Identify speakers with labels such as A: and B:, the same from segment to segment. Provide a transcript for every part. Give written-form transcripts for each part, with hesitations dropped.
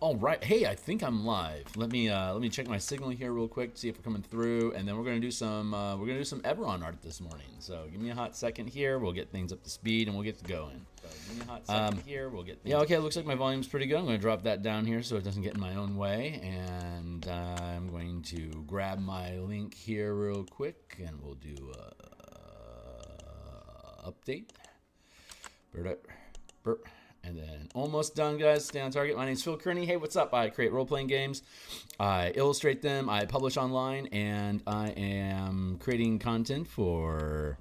A: All right. Hey, I think I'm live. Let me check my signal here real quick, see if we're coming through, and then we're gonna do some Eberron art this morning. So give me a hot second here. We'll get things up to speed and we'll get going. Yeah. Okay. It looks like my volume's pretty good. I'm gonna drop that down here so it doesn't get in my own way, and I'm going to grab my link here real quick, and we'll do update. Burp. And then almost done, guys. Stay on target. My name's Phil Kearney. Hey, what's up? I create role-playing games. I illustrate them. I publish online. And I am creating content for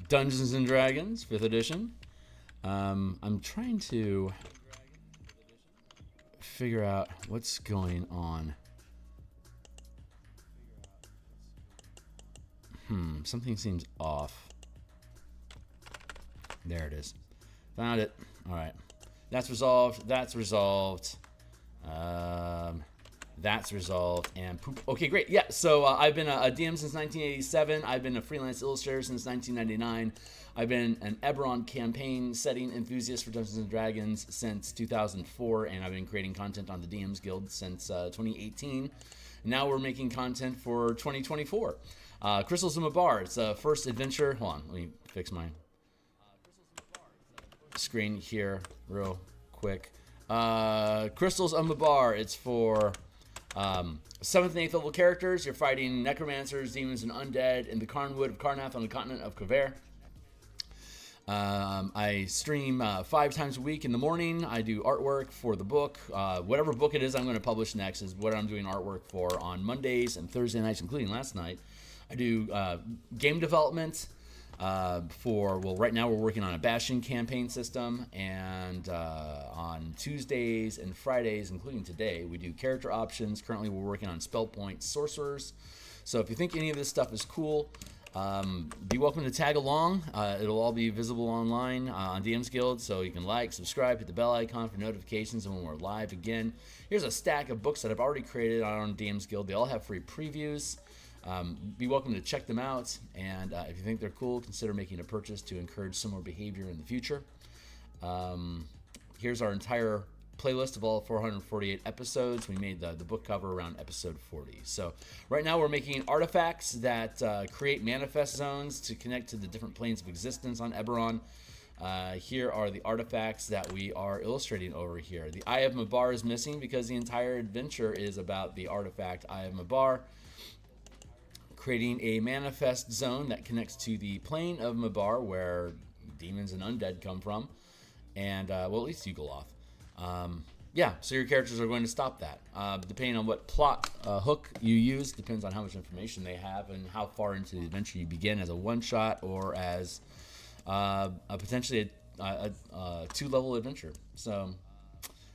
A: Dungeons & Dragons 5th edition. I'm trying to figure out what's going on. Something seems off. There it is. Found it. All right. That's resolved. That's resolved. That's resolved. And poop. Okay, great. Yeah, so I've been a DM since 1987. I've been a freelance illustrator since 1999. I've been an Eberron campaign setting enthusiast for Dungeons & Dragons since 2004, and I've been creating content on the DMsGuild since 2018. Now we're making content for 2024. Crystals of Mabar. It's a first adventure. Hold on. Let me fix my screen here real quick. Crystals of Mabar. It's for 7th and 8th level characters. You're fighting necromancers, demons, and undead in the Karnwood of Karnath on the continent of Kvaer. I stream 5 times a week in the morning. I do artwork for the book. Whatever book it is I'm going to publish next is what I'm doing artwork for on Mondays and Thursday nights, including last night. I do game development. Right now we're working on a Bastion campaign system, and on Tuesdays and Fridays, including today, we do character options. Currently we're working on spell point sorcerers. So if you think any of this stuff is cool, be welcome to tag along. It'll all be visible online on DMsGuild, so you can like, subscribe, hit the bell icon for notifications and when we're live again. Here's a stack of books that I've already created on DMsGuild. They all have free previews. Be welcome to check them out, and if you think they're cool, consider making a purchase to encourage similar behavior in the future. Here's our entire playlist of all 448 episodes. We made the book cover around episode 40. So right now we're making artifacts that create manifest zones to connect to the different planes of existence on Eberron. Here are the artifacts that we are illustrating over here. The Eye of Mabar is missing because the entire adventure is about the artifact Eye of Mabar, creating a manifest zone that connects to the plane of Mabar where demons and undead come from, and well, at least Yugoloth. Yeah, so your characters are going to stop that. Depending on what plot hook you use, depends on how much information they have and how far into the adventure you begin, as a one-shot or as potentially a 2-level adventure. So,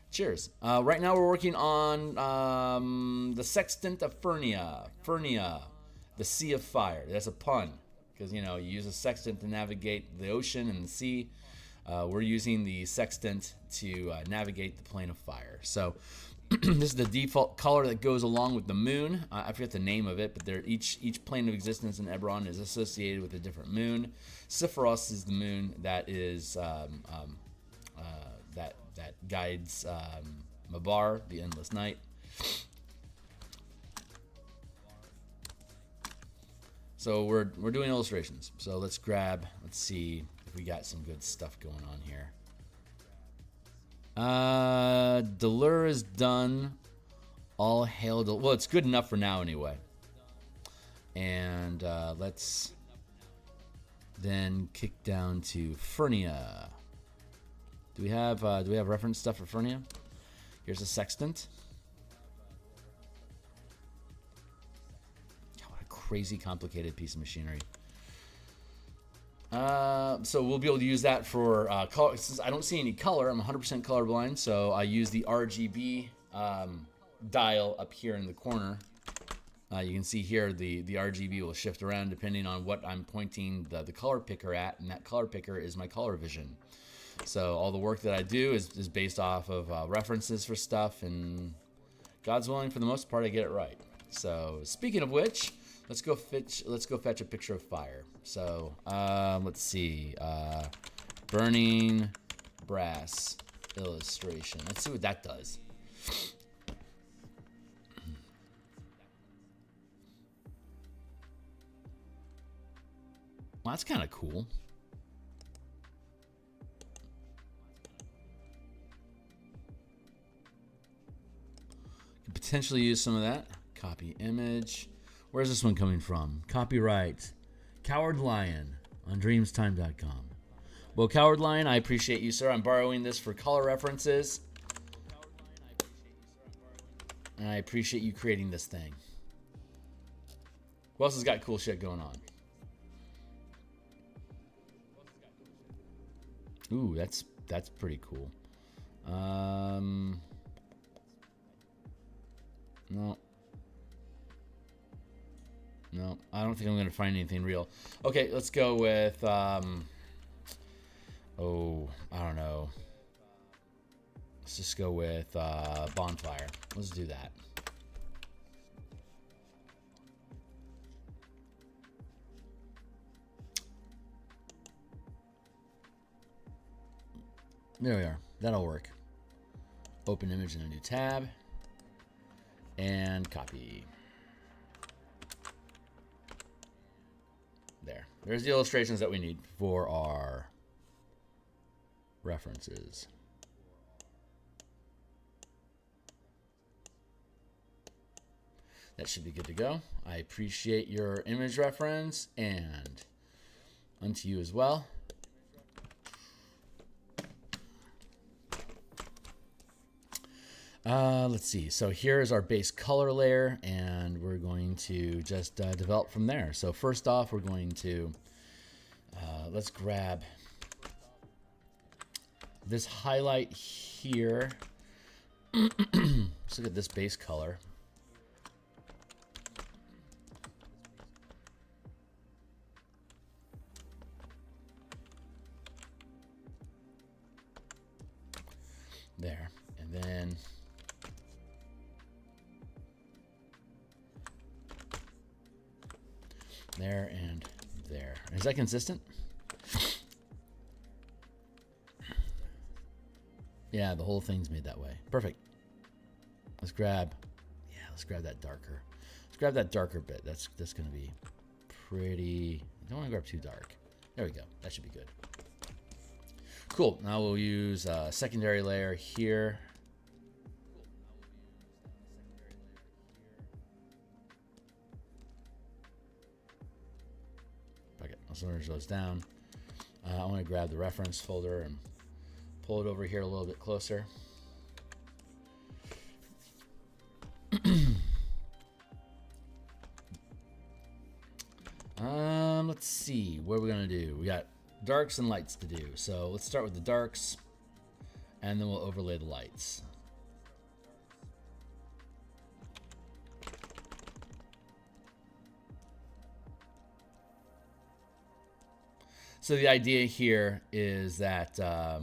A: cheers. Right now we're working on the Sextant of Furnia. The Sea of Fire. That's a pun, because you use a sextant to navigate the ocean and the sea. We're using the sextant to navigate the plane of fire. So this is the default color that goes along with the moon. I forget the name of it, but each plane of existence in Eberron is associated with a different moon. Sephiroth is the moon that is that guides Mabar, the endless night. So we're doing illustrations. So let's see if we got some good stuff going on here. Delur is done. All hail Delur. Well, it's good enough for now anyway. And let's then kick down to Furnia. Do we have reference stuff for Furnia? Here's a sextant. Crazy complicated piece of machinery. So we'll be able to use that for color. Since I don't see any color, I'm 100% colorblind, so I use the RGB dial up here in the corner. You can see here the RGB will shift around depending on what I'm pointing the color picker at, and that color picker is my color vision. So all the work that I do is based off of references for stuff, and God's willing, for the most part, I get it right. So speaking of which, let's go fetch a picture of fire. So let's see, burning brass illustration. Let's see what that does. Well, that's kind of cool. Could potentially use some of that. Copy image. Where's this one coming from? Copyright Coward Lion on dreamstime.com. Well, Coward Lion, I appreciate you, sir. I'm borrowing this for color references. And I appreciate you creating this thing. Who else has got cool shit going on? Ooh, that's pretty cool. No. No, I don't think I'm going to find anything real. Okay, let's go with, oh, I don't know. Let's just go with bonfire. Let's do that. There we are. That'll work. Open image in a new tab. And copy. There. There's the illustrations that we need for our references. That should be good to go. I appreciate your image reference, and unto you as well. Let's see. So here is our base color layer, and we're going to just develop from there. So first off, we're going to let's grab this highlight here. Let's look at this base color. There, and then there and there. Is that consistent? Yeah, the whole thing's made that way. Perfect. Let's grab that darker. Let's grab that darker bit. That's going to be pretty. I don't want to grab too dark. There we go. That should be good. Cool. Now we'll use a secondary layer here. Okay, let's merge those down. I want to grab the reference folder and pull it over here a little bit closer. Let's see. What are we going to do? We got darks and lights to do. So let's start with the darks, and then we'll overlay the lights. So the idea here is that the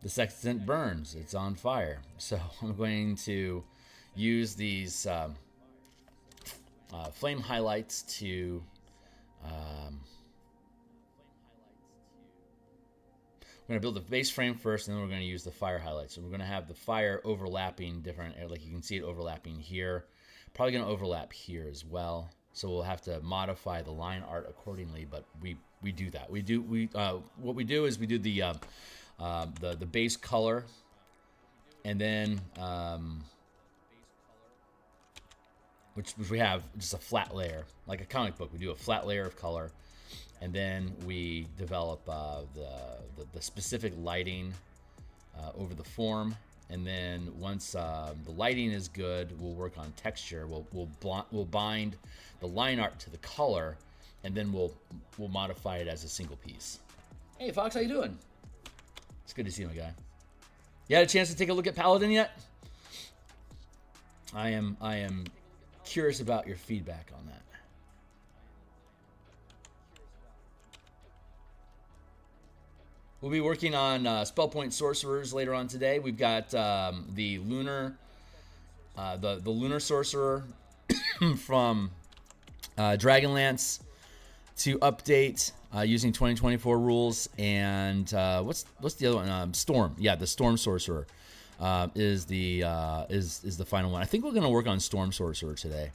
A: sextant burns. It's on fire. So I'm going to use these flame highlights to we're going to build the base frame first, and then we're going to use the fire highlights. So we're going to have the fire overlapping different, like you can see it overlapping here. Probably going to overlap here as well. So we'll have to modify the line art accordingly, but we do that. What we do is we do the base color, and then which we have just a flat layer, like a comic book. We do a flat layer of color, and then we develop the specific lighting over the form. And then once the lighting is good, we'll work on texture. We'll bind the line art to the color, and then we'll modify it as a single piece. Hey Fox, how you doing? It's good to see you, my guy. You had a chance to take a look at Paladin yet? I am curious about your feedback on that. We'll be working on spell point sorcerers later on today. We've got the lunar sorcerer from Dragonlance. to update using 2024 rules. And what's the other one? Storm. Yeah, the Storm Sorcerer is the final one. I think we're going to work on Storm Sorcerer today.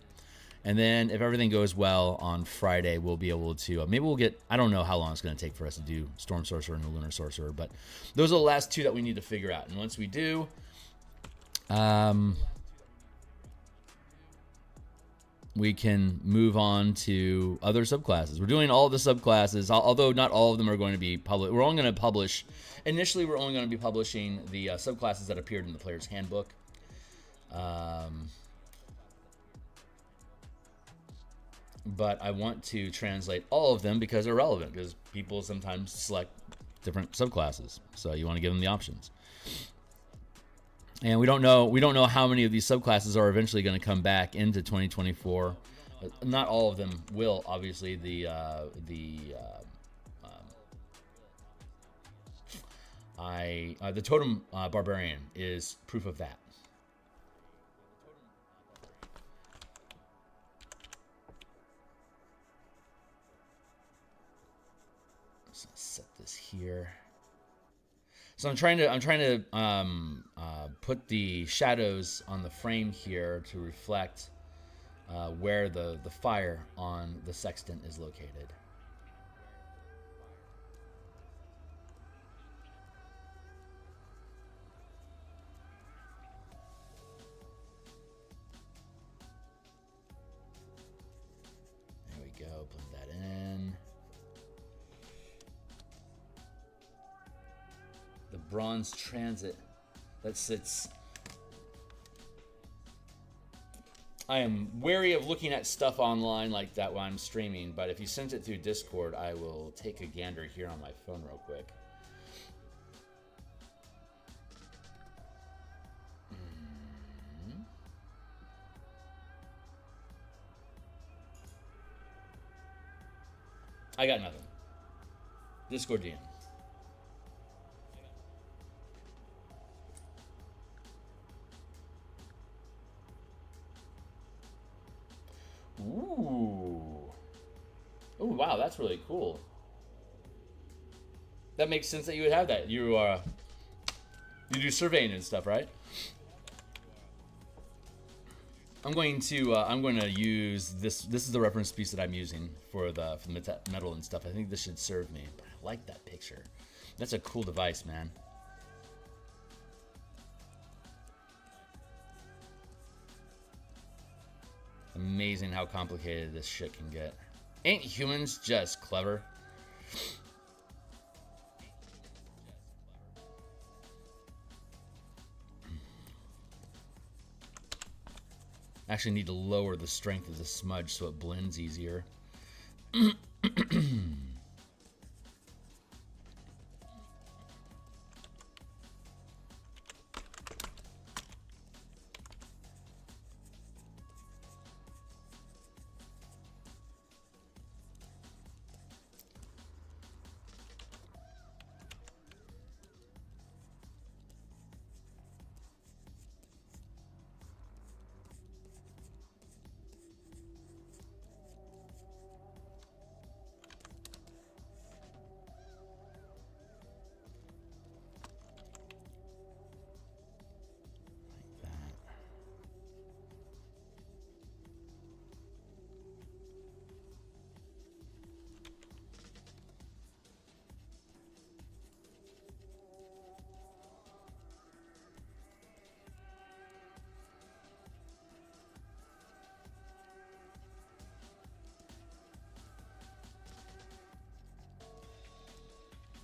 A: And then if everything goes well on Friday, we'll be able to, maybe we'll get, I don't know how long it's going to take for us to do Storm Sorcerer and the Lunar Sorcerer, but those are the last two that we need to figure out. And once we do, we can move on to other subclasses. We're doing all the subclasses, although not all of them are going to be public. We're only going to publish, initially we're only going to be publishing the subclasses that appeared in the player's handbook. But I want to translate all of them because they're relevant, because people sometimes select different subclasses. So you want to give them the options. And we don't know how many of these subclasses are eventually going to come back into 2024. Not all of them will, obviously. The Totem Barbarian is proof of that. So set this here. So I'm trying to put the shadows on the frame here to reflect where the fire on the sextant is located. There we go, blend that in. The bronze transit that sits. I am wary of looking at stuff online like that while I'm streaming, but if you sent it through Discord, I will take a gander here on my phone real quick. I got nothing. Discord DM. Ooh. Ooh, wow, that's really cool. That makes sense that you would have that. You do surveying and stuff, right? I'm going to use this. This is the reference piece that I'm using for the metal and stuff. I think this should serve me. But I like that picture. That's a cool device, man. Amazing how complicated this shit can get. Ain't humans just clever? Actually need to lower the strength of the smudge so it blends easier.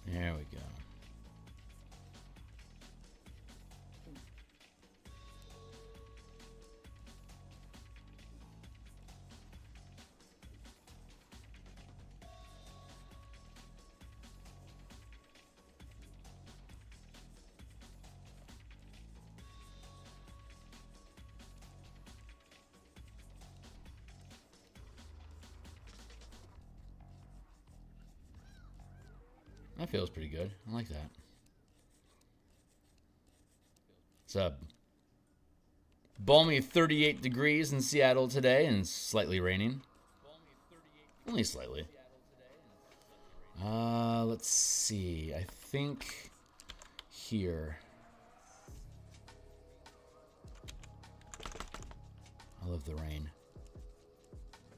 A: There we go. That feels pretty good. I like that. It's a balmy 38 degrees in Seattle today and slightly raining. Only slightly. Let's see. I think here. I love the rain.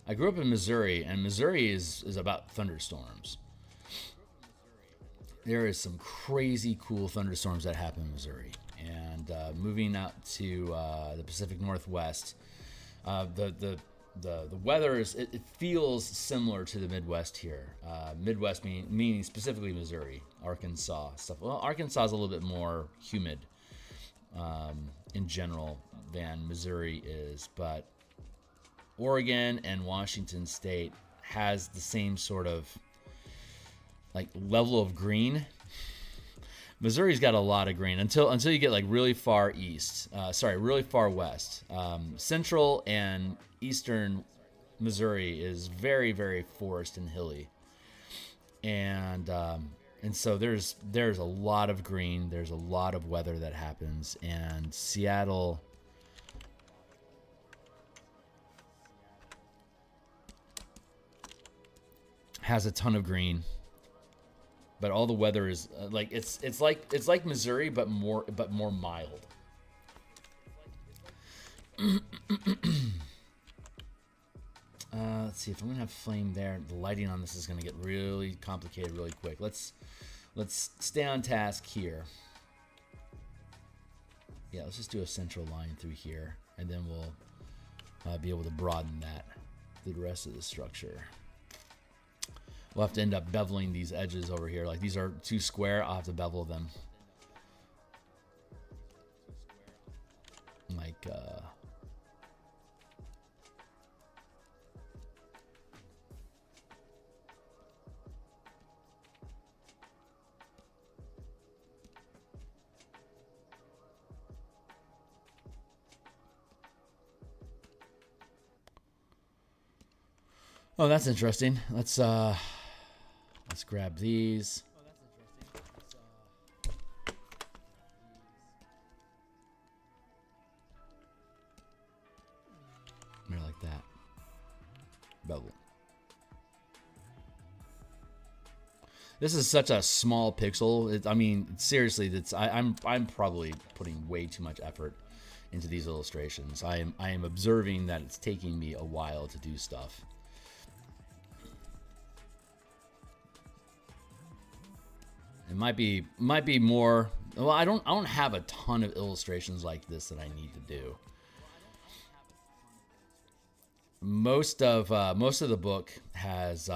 A: I grew up in Missouri, and Missouri is about thunderstorms. There is some crazy cool thunderstorms that happen in Missouri. And moving out to the Pacific Northwest, the weather is it feels similar to the Midwest here. Midwest meaning specifically Missouri, Arkansas stuff. Well, Arkansas is a little bit more humid in general than Missouri is, but Oregon and Washington State has the same sort of like level of green. Missouri's got a lot of green until you get like really far east. Really far west. Central and eastern Missouri is very, very forest and hilly, and so there's a lot of green. There's a lot of weather that happens, and Seattle. Has a ton of green, but all the weather is like it's like Missouri, but more mild. Let's see if I'm gonna have flame there. The lighting on this is gonna get really complicated really quick. Let's stay on task here. Yeah, let's just do a central line through here, and then we'll be able to broaden that through the rest of the structure. We'll have to end up beveling these edges over here. Like these are too square, I'll have to bevel them. Like, oh, that's interesting. Let's grab these. More like that. Bevel. This is such a small pixel. I mean, seriously, I'm probably putting way too much effort into these illustrations. I am observing that it's taking me a while to do stuff. It might be more. Well, I don't have a ton of illustrations like this that I need to do. Most of the book has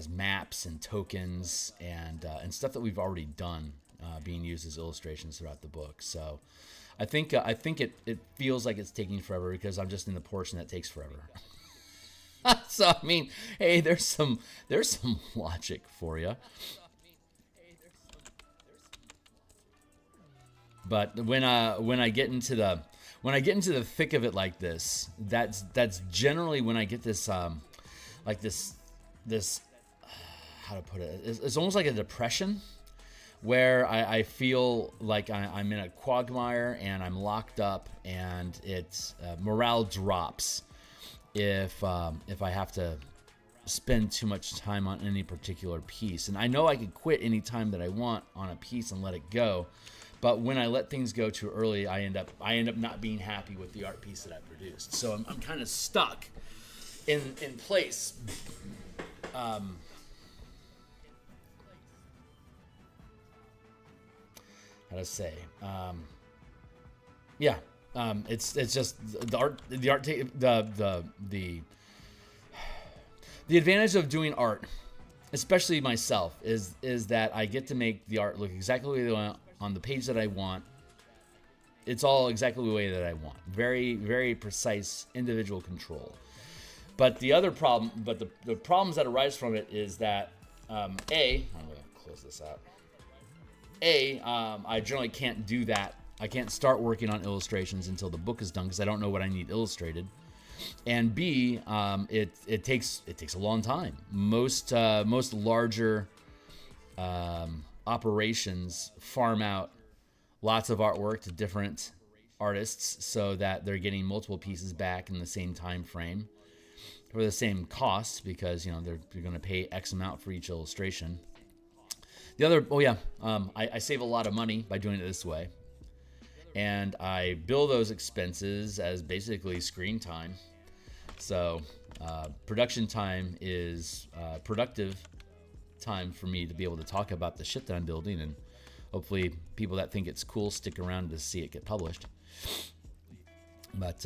A: maps and tokens and stuff that we've already done being used as illustrations throughout the book. So I think it feels like it's taking forever because I'm just in the portion that takes forever. So I mean, hey, there's some logic for you. But when I get into the thick of it like this, that's generally when I get this like this how to put it? It's almost like a depression where I feel like I'm in a quagmire and I'm locked up, and it's morale drops if I have to spend too much time on any particular piece. And I know I could quit any time that I want on a piece and let it go. But when I let things go too early, I end up not being happy with the art piece that I produced. So I'm kind of stuck in place. How to say? It's just the art. The advantage of doing art, especially myself, is that I get to make the art look exactly the way I want. On the page that I want, it's all exactly the way that I want. Very, very precise individual control. But the other problem, the problems that arise from it is that, I'm going to close this out. I generally can't do that. I can't start working on illustrations until the book is done because I don't know what I need illustrated. And B, it takes a long time. Most larger operations farm out lots of artwork to different artists so that they're getting multiple pieces back in the same time frame for the same cost, because they're going to pay X amount for each illustration. The other, oh yeah, I save a lot of money by doing it this way. And I bill those expenses as basically screen time. So production time is productive time for me to be able to talk about the shit that I'm building, and hopefully people that think it's cool stick around to see it get published. But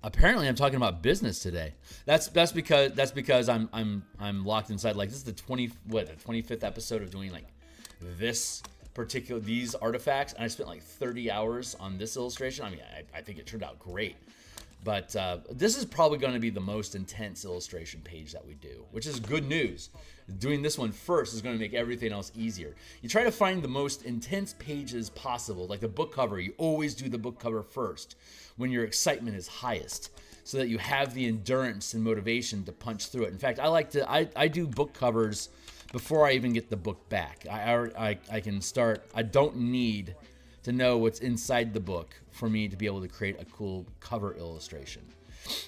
A: apparently I'm talking about business today. That's because I'm locked inside. Like, this is the 25th episode of doing like these artifacts, and I spent like 30 hours on this illustration. I mean, I think it turned out great. But this is probably going to be the most intense illustration page that we do, which is good news. Doing this one first is going to make everything else easier. You try to find the most intense pages possible, like the book cover. You always do the book cover first when your excitement is highest, so that you have the endurance and motivation to punch through it. In fact, I do book covers before I even get the book back. I can start. I don't need to know what's inside the book for me to be able to create a cool cover illustration.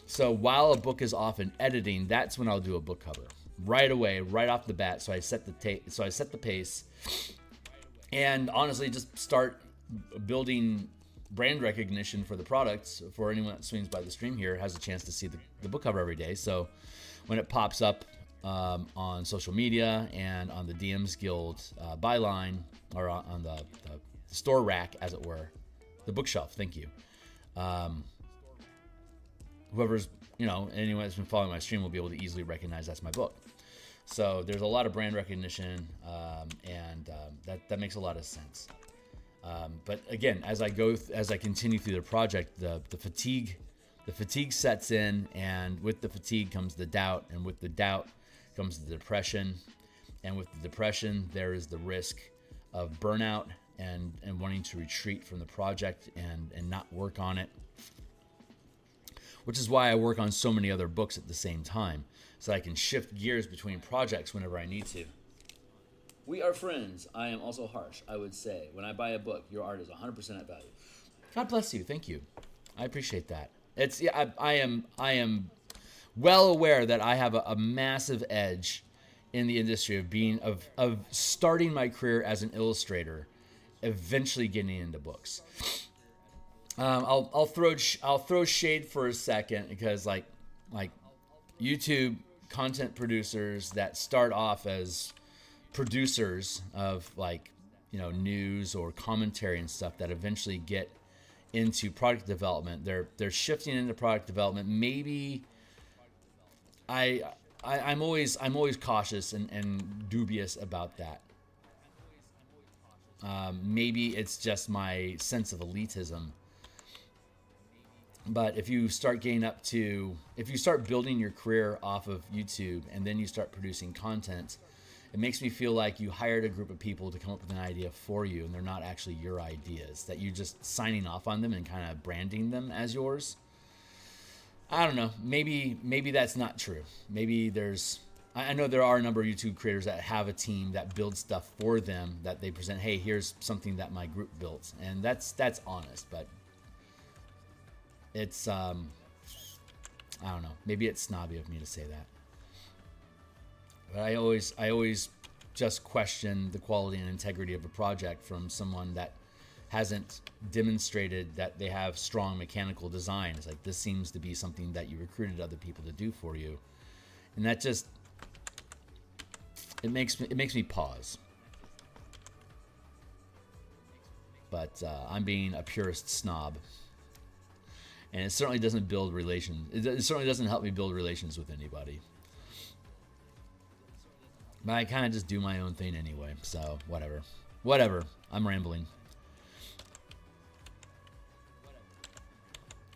A: So while a book is off in editing, that's when I'll do a book cover right away, right off the bat. So I set the pace, and honestly, just start building brand recognition for the products. For anyone that swings by the stream here, has a chance to see the book cover every day. So when it pops up on social media and on the DMsGuild byline, or on the store rack, as it were, the bookshelf. Thank you. Whoever's, anyone that's been following my stream will be able to easily recognize that's my book. So there's a lot of brand recognition, and that makes a lot of sense. But again, as I continue through the project, the fatigue sets in, and with the fatigue comes the doubt, and with the doubt comes the depression, and with the depression there is the risk of burnout and wanting to retreat from the project and not work on it, which is why I work on so many other books at the same time, so I can shift gears between projects whenever I need to. We are friends. I am also harsh. I would say, when I buy a book, your art is 100% at value. God bless you. Thank you. I appreciate that. I am well aware that I have a massive edge in the industry of starting my career as an illustrator, eventually getting into books. I'll throw shade for a second, because like YouTube content producers that start off as producers of news or commentary and stuff, that eventually get into product development, they're shifting into product development. Maybe I'm always cautious and dubious about that. Maybe it's just my sense of elitism. But if you start building your career off of YouTube, and then you start producing content, it makes me feel like you hired a group of people to come up with an idea for you, and they're not actually your ideas, that you're just signing off on them and kind of branding them as yours. I don't know. Maybe that's not true. Maybe I know there are a number of YouTube creators that have a team that builds stuff for them, that they present, hey, here's something that my group built. And that's honest, but it's, I don't know. Maybe it's snobby of me to say that. But I always just question the quality and integrity of a project from someone that hasn't demonstrated that they have strong mechanical design. It's like, this seems to be something that you recruited other people to do for you. And that just, it makes me pause. But I'm being a purist snob. And it certainly doesn't build relations. It certainly doesn't help me build relations with anybody. But I kind of just do my own thing anyway, so whatever. I'm rambling.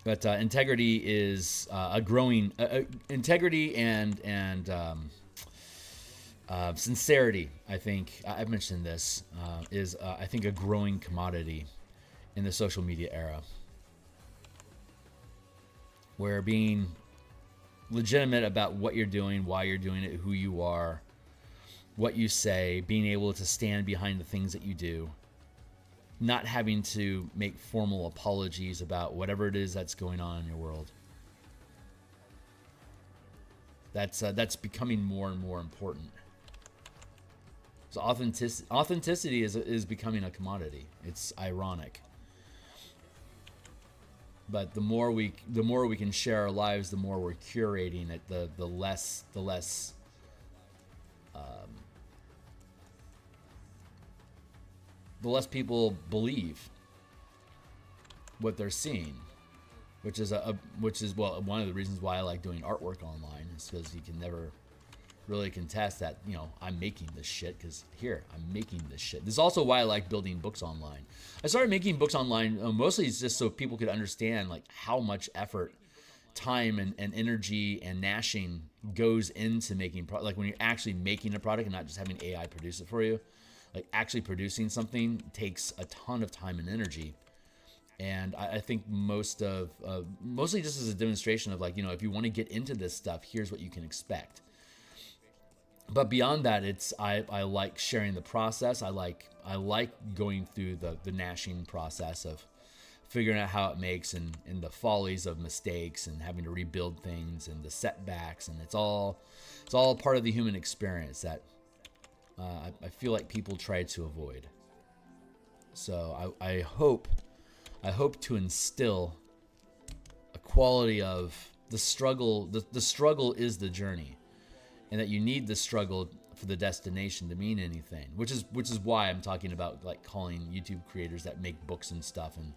A: But integrity is a growing integrity and sincerity. I think I've mentioned this is I think a growing commodity in the social media era, where being legitimate about what you're doing, why you're doing it, who you are, what you say, being able to stand behind the things that you do, not having to make formal apologies about whatever it is that's going on in your world. That's becoming more and more important. So authenticity is becoming a commodity. It's ironic. But the more we can share our lives, the more we're curating it. The less people believe what they're seeing, which is well, one of the reasons why I like doing artwork online, is because you can never really contest that, you know, I'm making this shit, because here, I'm making this shit. This is also why I like building books online. I started making books online mostly just so people could understand like how much effort, time, and energy and gnashing goes into making like when you're actually making a product and not just having AI produce it for you. Like actually producing something takes a ton of time and energy. And I think mostly just as a demonstration of like, you know, if you want to get into this stuff, here's what you can expect. But beyond that, I like sharing the process. I like going through the gnashing process of figuring out how it makes, and the follies of mistakes and having to rebuild things and the setbacks, and it's all part of the human experience that I feel like people try to avoid. So I hope to instill a quality of the struggle. The struggle is the journey. And that you need the struggle for the destination to mean anything, which is why I'm talking about like calling YouTube creators that make books and stuff and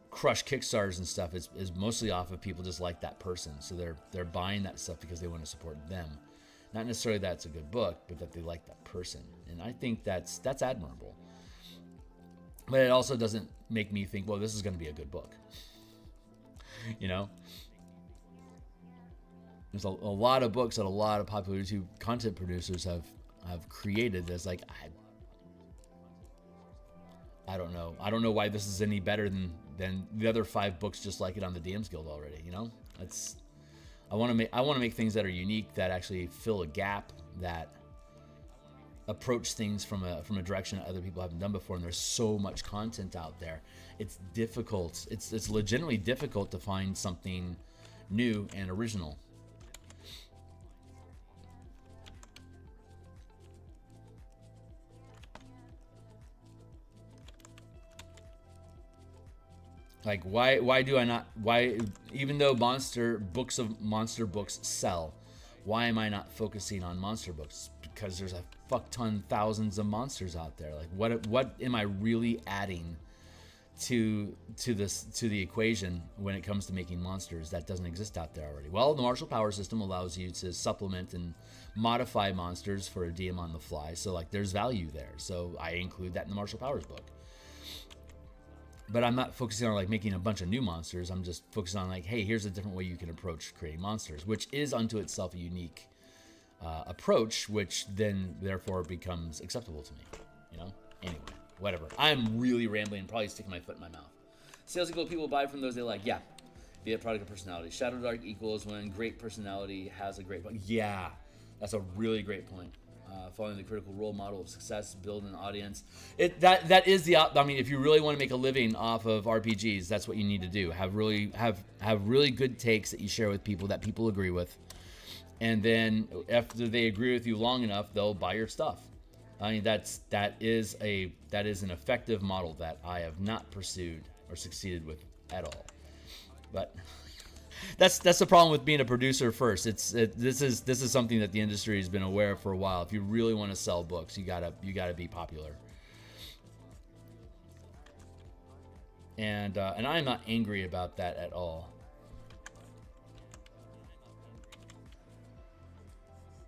A: crush Kickstarters and stuff is mostly off of people just like that person. So they're buying that stuff because they want to support them, not necessarily that it's a good book, but that they like that person. And I think that's admirable. But it also doesn't make me think, well, this is going to be a good book. You know. There's a lot of books that a lot of popular YouTube content producers have created that's like, I don't know. I don't know why this is any better than the other 5 books just like it on the DMsGuild already, you know? I want to make things that are unique, that actually fill a gap, that approach things from a direction that other people haven't done before. And there's so much content out there. It's difficult. It's legitimately difficult to find something new and original. Like, why do I not, even though monster books sell, why am I not focusing on monster books? Because there's a fuck ton, thousands of monsters out there. Like, what am I really adding to the equation when it comes to making monsters that doesn't exist out there already? Well, the martial power system allows you to supplement and modify monsters for a DM on the fly. So like, there's value there. So I include that in the martial powers book. But I'm not focusing on like making a bunch of new monsters. I'm just focusing on like, hey, here's a different way you can approach creating monsters, which is unto itself a unique approach, which then therefore becomes acceptable to me. You know. Anyway, whatever. I'm really rambling and probably sticking my foot in my mouth. Sales equal people buy from those they like. Yeah. Be a product of personality. Shadow Dark equals when great personality has a great. Yeah, that's a really great point. Following the critical role model of success, build an audience. That is the. I mean, if you really want to make a living off of RPGs, that's what you need to do. Have really good takes that you share with people that people agree with, and then after they agree with you long enough, they'll buy your stuff. I mean, that is an effective model that I have not pursued or succeeded with at all. But that's the problem with being a producer first. This is something that the industry has been aware of for a while. If you really want to sell books, you gotta be popular. And I'm not angry about that at all.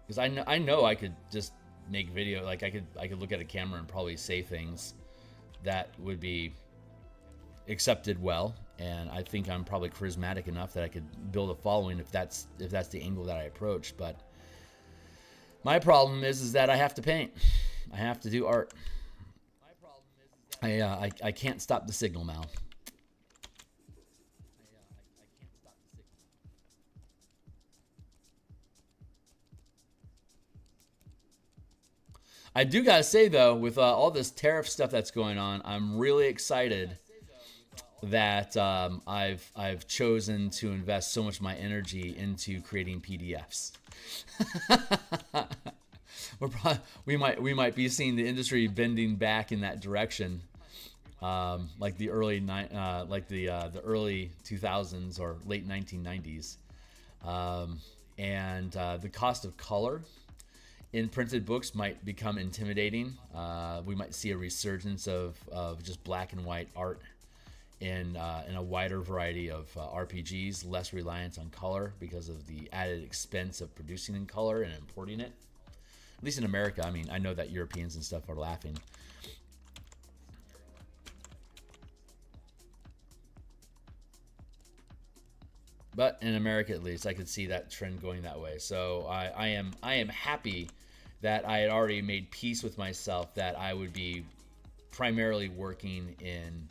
A: Because I know I could just make video, like I could look at a camera and probably say things that would be accepted well, and I think I'm probably charismatic enough that I could build a following if that's the angle that I approach. But my problem is that I have to paint. I have to do art. I can't stop the signal, Mal. I do gotta say though, with all this tariff stuff that's going on, I'm really excited that I've chosen to invest so much of my energy into creating PDFs. We might be seeing the industry bending back in that direction, like the early the early 2000s or late 1990s, and the cost of color in printed books might become intimidating. We might see a resurgence of just black and white art in a wider variety of RPGs, less reliance on color because of the added expense of producing in color and importing it. At least in America. I mean, I know that Europeans and stuff are laughing. But in America, at least, I could see that trend going that way. So I am happy that I had already made peace with myself that I would be primarily working in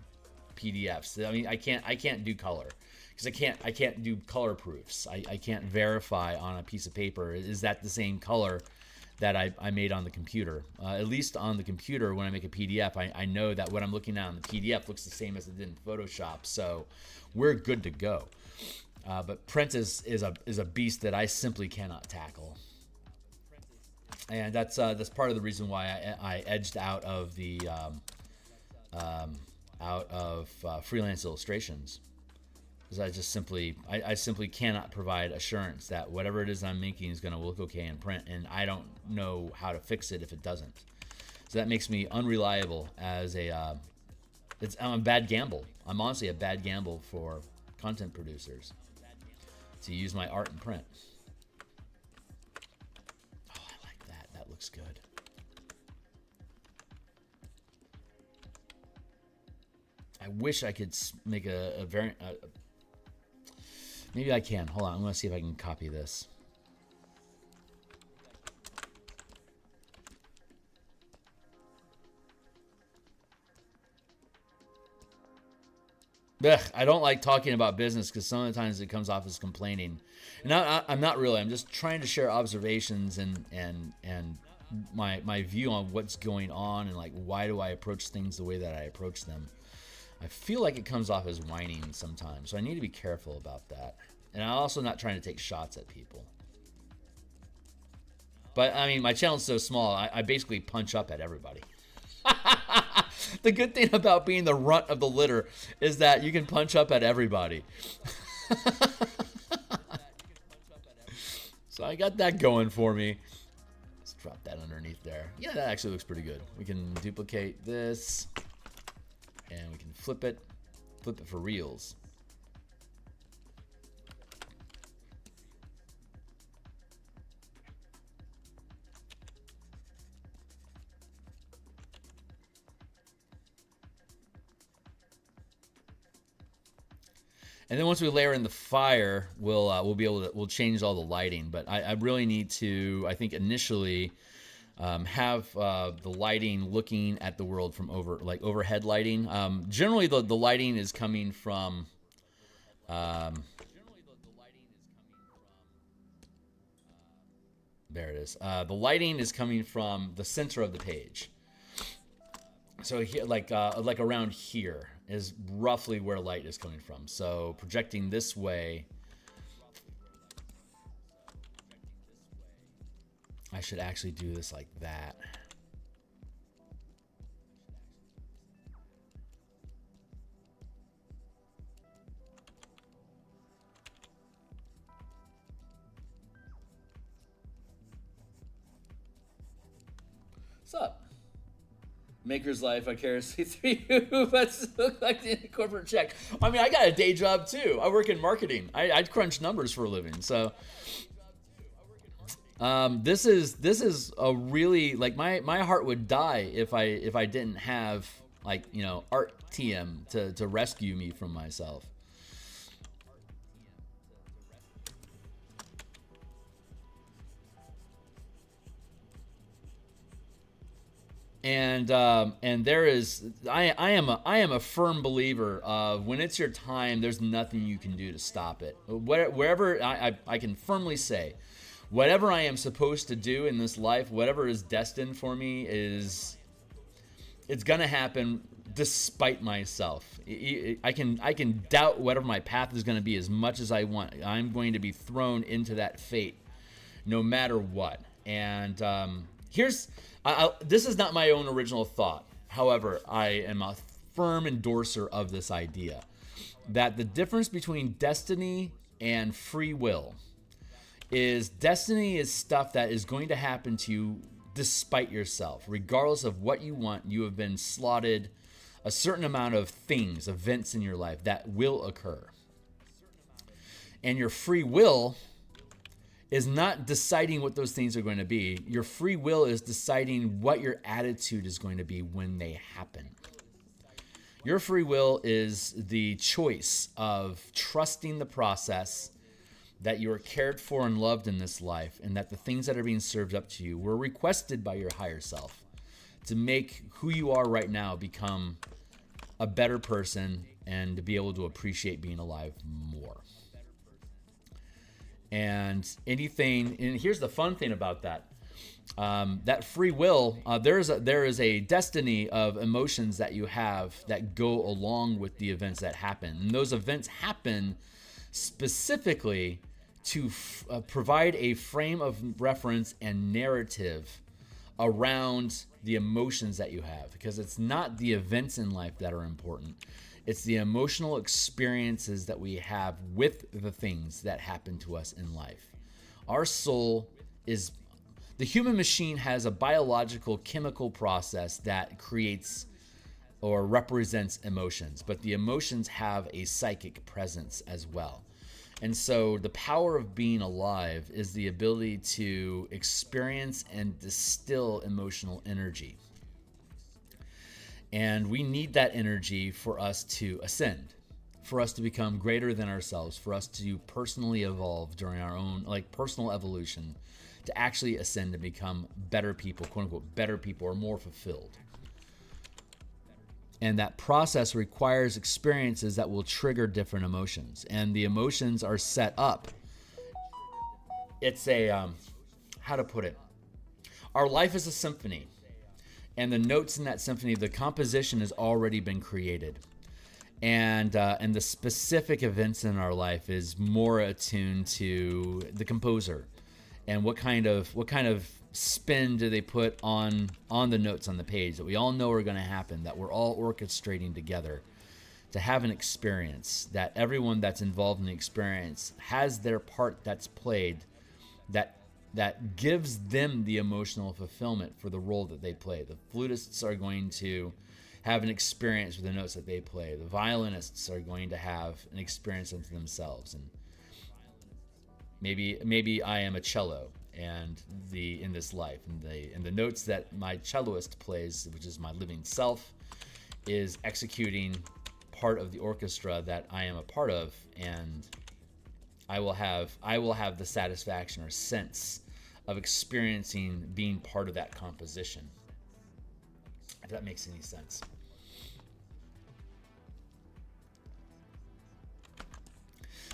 A: PDFs. I mean, I can't do color because I can't do color proofs. I can't verify on a piece of paper, is that the same color that I made on the computer. At least on the computer, when I make a PDF, I know that what I'm looking at on the PDF looks the same as it did in Photoshop. So we're good to go. But print is a beast that I simply cannot tackle. And that's part of the reason why I edged out of the freelance illustrations, because I simply cannot provide assurance that whatever it is I'm making is going to look okay in print, and I don't know how to fix it if it doesn't. So that makes me unreliable as I'm a bad gamble. I'm honestly a bad gamble for content producers to use my art in print. Oh, I like that. That looks good. I wish I could make a variant. Maybe I can. Hold on. I'm going to see if I can copy this. Ugh, I don't like talking about business because sometimes it comes off as complaining. And I'm not really. I'm just trying to share observations and my view on what's going on and like why do I approach things the way that I approach them. I feel like it comes off as whining sometimes, so I need to be careful about that. And I'm also not trying to take shots at people. But, I mean, my channel's so small, I basically punch up at everybody. The good thing about being the runt of the litter is that you can punch up at everybody. So I got that going for me. Let's drop that underneath there. Yeah, that actually looks pretty good. We can duplicate this. And we can flip it for reals. And then once we layer in the fire, we'll be able to change all the lighting. But I really need to, I think initially, have the lighting looking at the world from overhead lighting. Generally, the lighting is coming from. There it is. The lighting is coming from the center of the page. So here, like around here is roughly where light is coming from. So projecting this way. I should actually do this like that. What's up? Maker's life vicariously through you, but look like the corporate check. I mean, I got a day job too. I work in marketing. I crunch numbers for a living, so. This is a really, like, my heart would die if I didn't have, like, you know, art TM to rescue me from myself. And there is, I am a firm believer of when it's your time, there's nothing you can do to stop it. Wherever I can firmly say, whatever I am supposed to do in this life, whatever is destined for me it's going to happen despite myself. I can doubt whatever my path is going to be as much as I want. I'm going to be thrown into that fate no matter what. And this is not my own original thought. However, I am a firm endorser of this idea that the difference between destiny and free will is destiny is stuff that is going to happen to you despite yourself. Regardless of what you want, you have been slotted a certain amount of things, events in your life that will occur. And your free will is not deciding what those things are going to be. Your free will is deciding what your attitude is going to be when they happen. Your free will is the choice of trusting the process, that you are cared for and loved in this life, and that the things that are being served up to you were requested by your higher self to make who you are right now become a better person and to be able to appreciate being alive more. And here's the fun thing about that. That free will, there is a destiny of emotions that you have that go along with the events that happen. And those events happen specifically to provide a frame of reference and narrative around the emotions that you have, because it's not the events in life that are important. It's the emotional experiences that we have with the things that happen to us in life. Our soul is, the human machine has a biological chemical process that creates or represents emotions, but the emotions have a psychic presence as well. And so the power of being alive is the ability to experience and distill emotional energy. And we need that energy for us to ascend, for us to become greater than ourselves, for us to personally evolve during our own personal evolution, to actually ascend and become better people, quote unquote, better people or more fulfilled. And that process requires experiences that will trigger different emotions. And the emotions are set up. It's how to put it? Our life is a symphony. And the notes in that symphony, the composition has already been created. And the specific events in our life is more attuned to the composer. And what kind of spin do they put on the notes on the page that we all know are going to happen, that we're all orchestrating together to have an experience, that everyone that's involved in the experience has their part that's played, that gives them the emotional fulfillment for the role that they play. The flutists are going to have an experience with the notes that they play. The violinists are going to have an experience unto themselves. And maybe I am a cello, and in this life, and the notes that my celloist plays, which is my living self, is executing part of the orchestra that I am a part of, and I will have the satisfaction or sense of experiencing being part of that composition. If that makes any sense.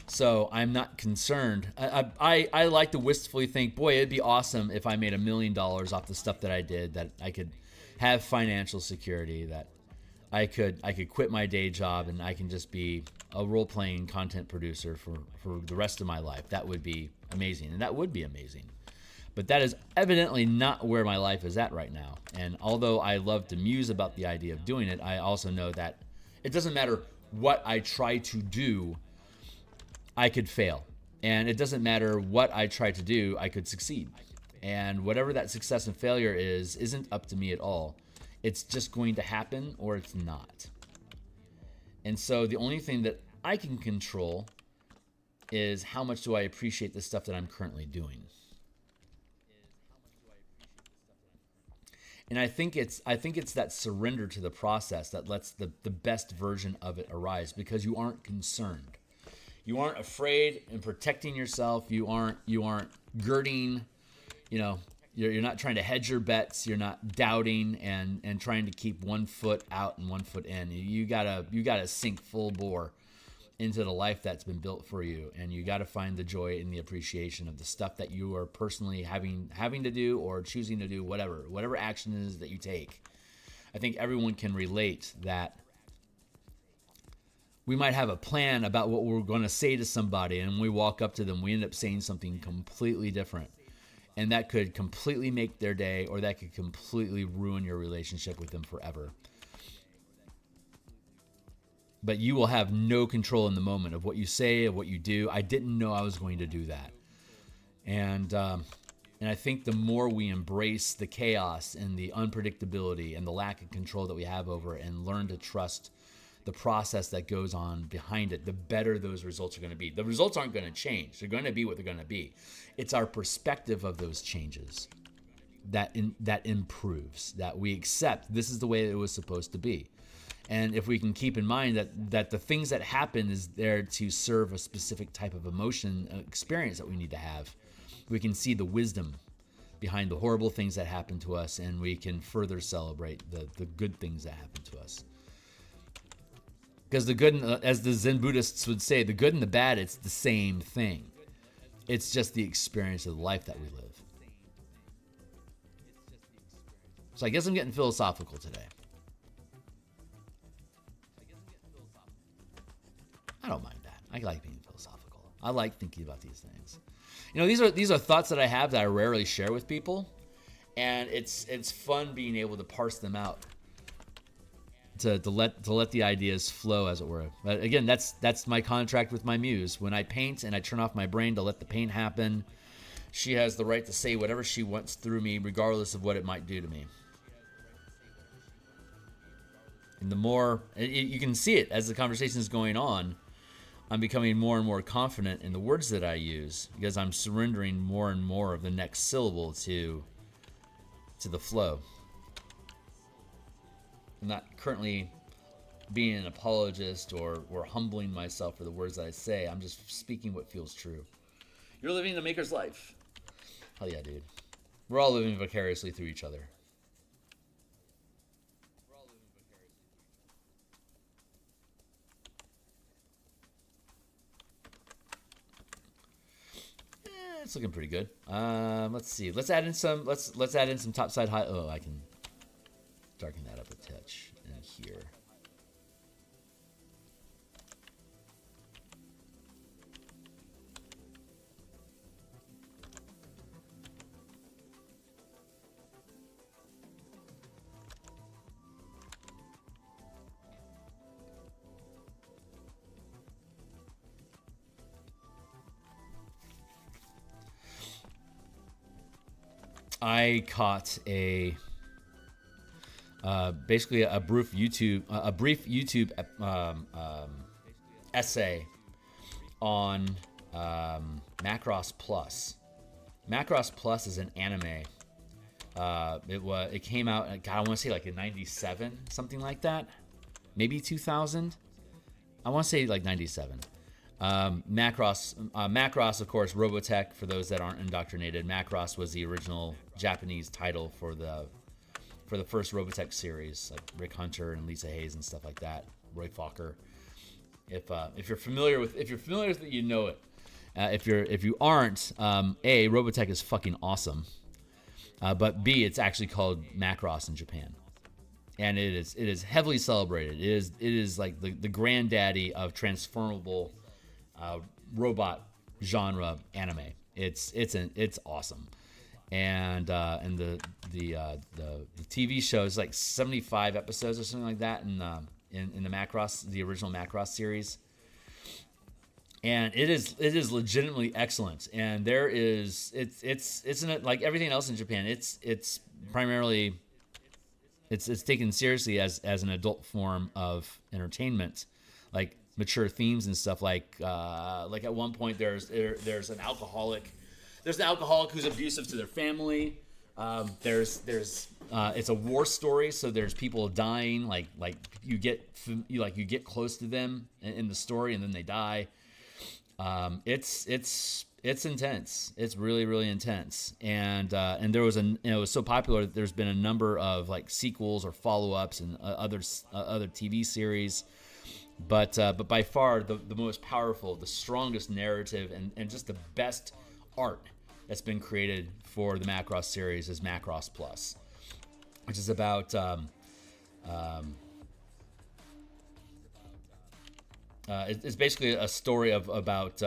A: So I'm not concerned. I like to wistfully think, boy, it'd be awesome if I made $1 million off the stuff that I did, that I could have financial security, that I could quit my day job and I can just be a role-playing content producer for the rest of my life. That would be amazing, and that would be amazing. But that is evidently not where my life is at right now. And although I love to muse about the idea of doing it, I also know that it doesn't matter what I try to do, I could fail. And it doesn't matter what I try to do, I could succeed. And whatever that success and failure isn't up to me at all. It's just going to happen, or it's not. And so the only thing that I can control is how much do I appreciate the stuff that I'm currently doing. And I think it's that surrender to the process that lets the best version of it arise, because you aren't concerned. You aren't afraid and protecting yourself. You aren't girding, you're not trying to hedge your bets. You're not doubting and trying to keep one foot out and one foot in. You gotta sink full bore into the life that's been built for you, and you gotta find the joy and the appreciation of the stuff that you are personally having to do or choosing to do, whatever action it is that you take. I think everyone can relate that we might have a plan about what we're going to say to somebody, and when we walk up to them, we end up saying something completely different. And that could completely make their day, or that could completely ruin your relationship with them forever. But you will have no control in the moment of what you say, of what you do. I didn't know I was going to do that. And I think the more we embrace the chaos and the unpredictability and the lack of control that we have over it, and learn to trust the process that goes on behind it, the better those results are going to be. The results aren't going to change. They're going to be what they're going to be. It's our perspective of those changes that improves, that we accept this is the way it was supposed to be. And if we can keep in mind that the things that happen is there to serve a specific type of emotion experience that we need to have, we can see the wisdom behind the horrible things that happen to us, and we can further celebrate the good things that happen to us. Because the good, as the Zen Buddhists would say, the good and the bad, it's the same thing. It's just the experience of the life that we live. So I guess I'm getting philosophical today. I don't mind that. I like being philosophical. I like thinking about these things. You know, these are thoughts that I have that I rarely share with people, and it's fun being able to parse them out. To let the ideas flow, as it were. But again, that's my contract with my muse. When I paint and I turn off my brain to let the paint happen, she has the right to say whatever she wants through me, regardless of what it might do to me. And the more you can see it as the conversation is going on, I'm becoming more and more confident in the words that I use, because I'm surrendering more and more of the next syllable to the flow. I'm not currently being an apologist or humbling myself for the words that I say. I'm just speaking what feels true. You're living the maker's life. Hell yeah, dude. We're all living vicariously through each other. It's looking pretty good. Let's see. Let's add in some topside high. Oh, I can darken that up a touch in here. I caught basically a brief YouTube essay on Macross Plus. Macross Plus is an anime. It came out, God, I want to say like in '97, something like that, maybe 2000. I want to say like '97. Macross, of course, Robotech, for those that aren't indoctrinated. Macross was the original Japanese title for the first Robotech series, like Rick Hunter and Lisa Hayes and stuff like that. Roy Fokker. If you're familiar with it, you know it. If you aren't, A, Robotech is fucking awesome. But B, it's actually called Macross in Japan. And it is heavily celebrated. It is like the granddaddy of transformable robot genre anime. It's awesome, and the TV show is like 75 episodes or something like that in the Macross, the original Macross series, and it is legitimately excellent. And it's like everything else in Japan. It's primarily it's taken seriously as an adult form of entertainment, like mature themes and stuff. Like at one point there's an alcoholic who's abusive to their family. It's a war story, so there's people dying, like you get close to them in the story and then they die. It's intense. It's really, really intense. And there was it was so popular that there's been a number of like sequels or follow-ups and other TV series. But by far the most powerful, the strongest narrative, and just the best art that's been created for the Macross series is Macross Plus, which is about It's basically a story about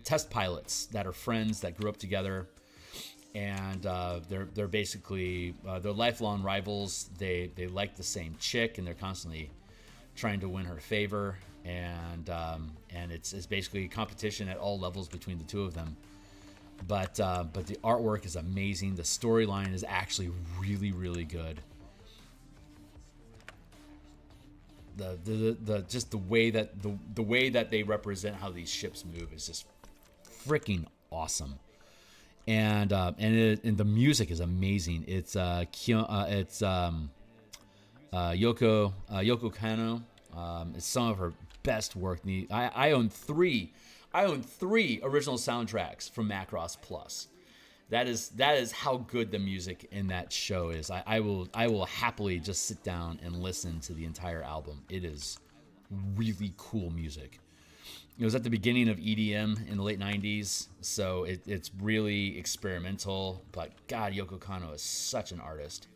A: test pilots that are friends that grew up together, and they're basically they're lifelong rivals. They like the same chick, and they're constantly trying to win her favor, and it's basically competition at all levels between the two of them. But the artwork is amazing. The storyline is actually really, really good. The just the way that they represent how these ships move is just freaking awesome. And the music is amazing. It's Yoko Kanno. It's some of her best work. I own three original soundtracks from Macross Plus. That is how good the music in that show is. I will happily just sit down and listen to the entire album. It is really cool music. It was at the beginning of EDM in the late 90s, so it's really experimental. But God, Yoko Kanno is such an artist.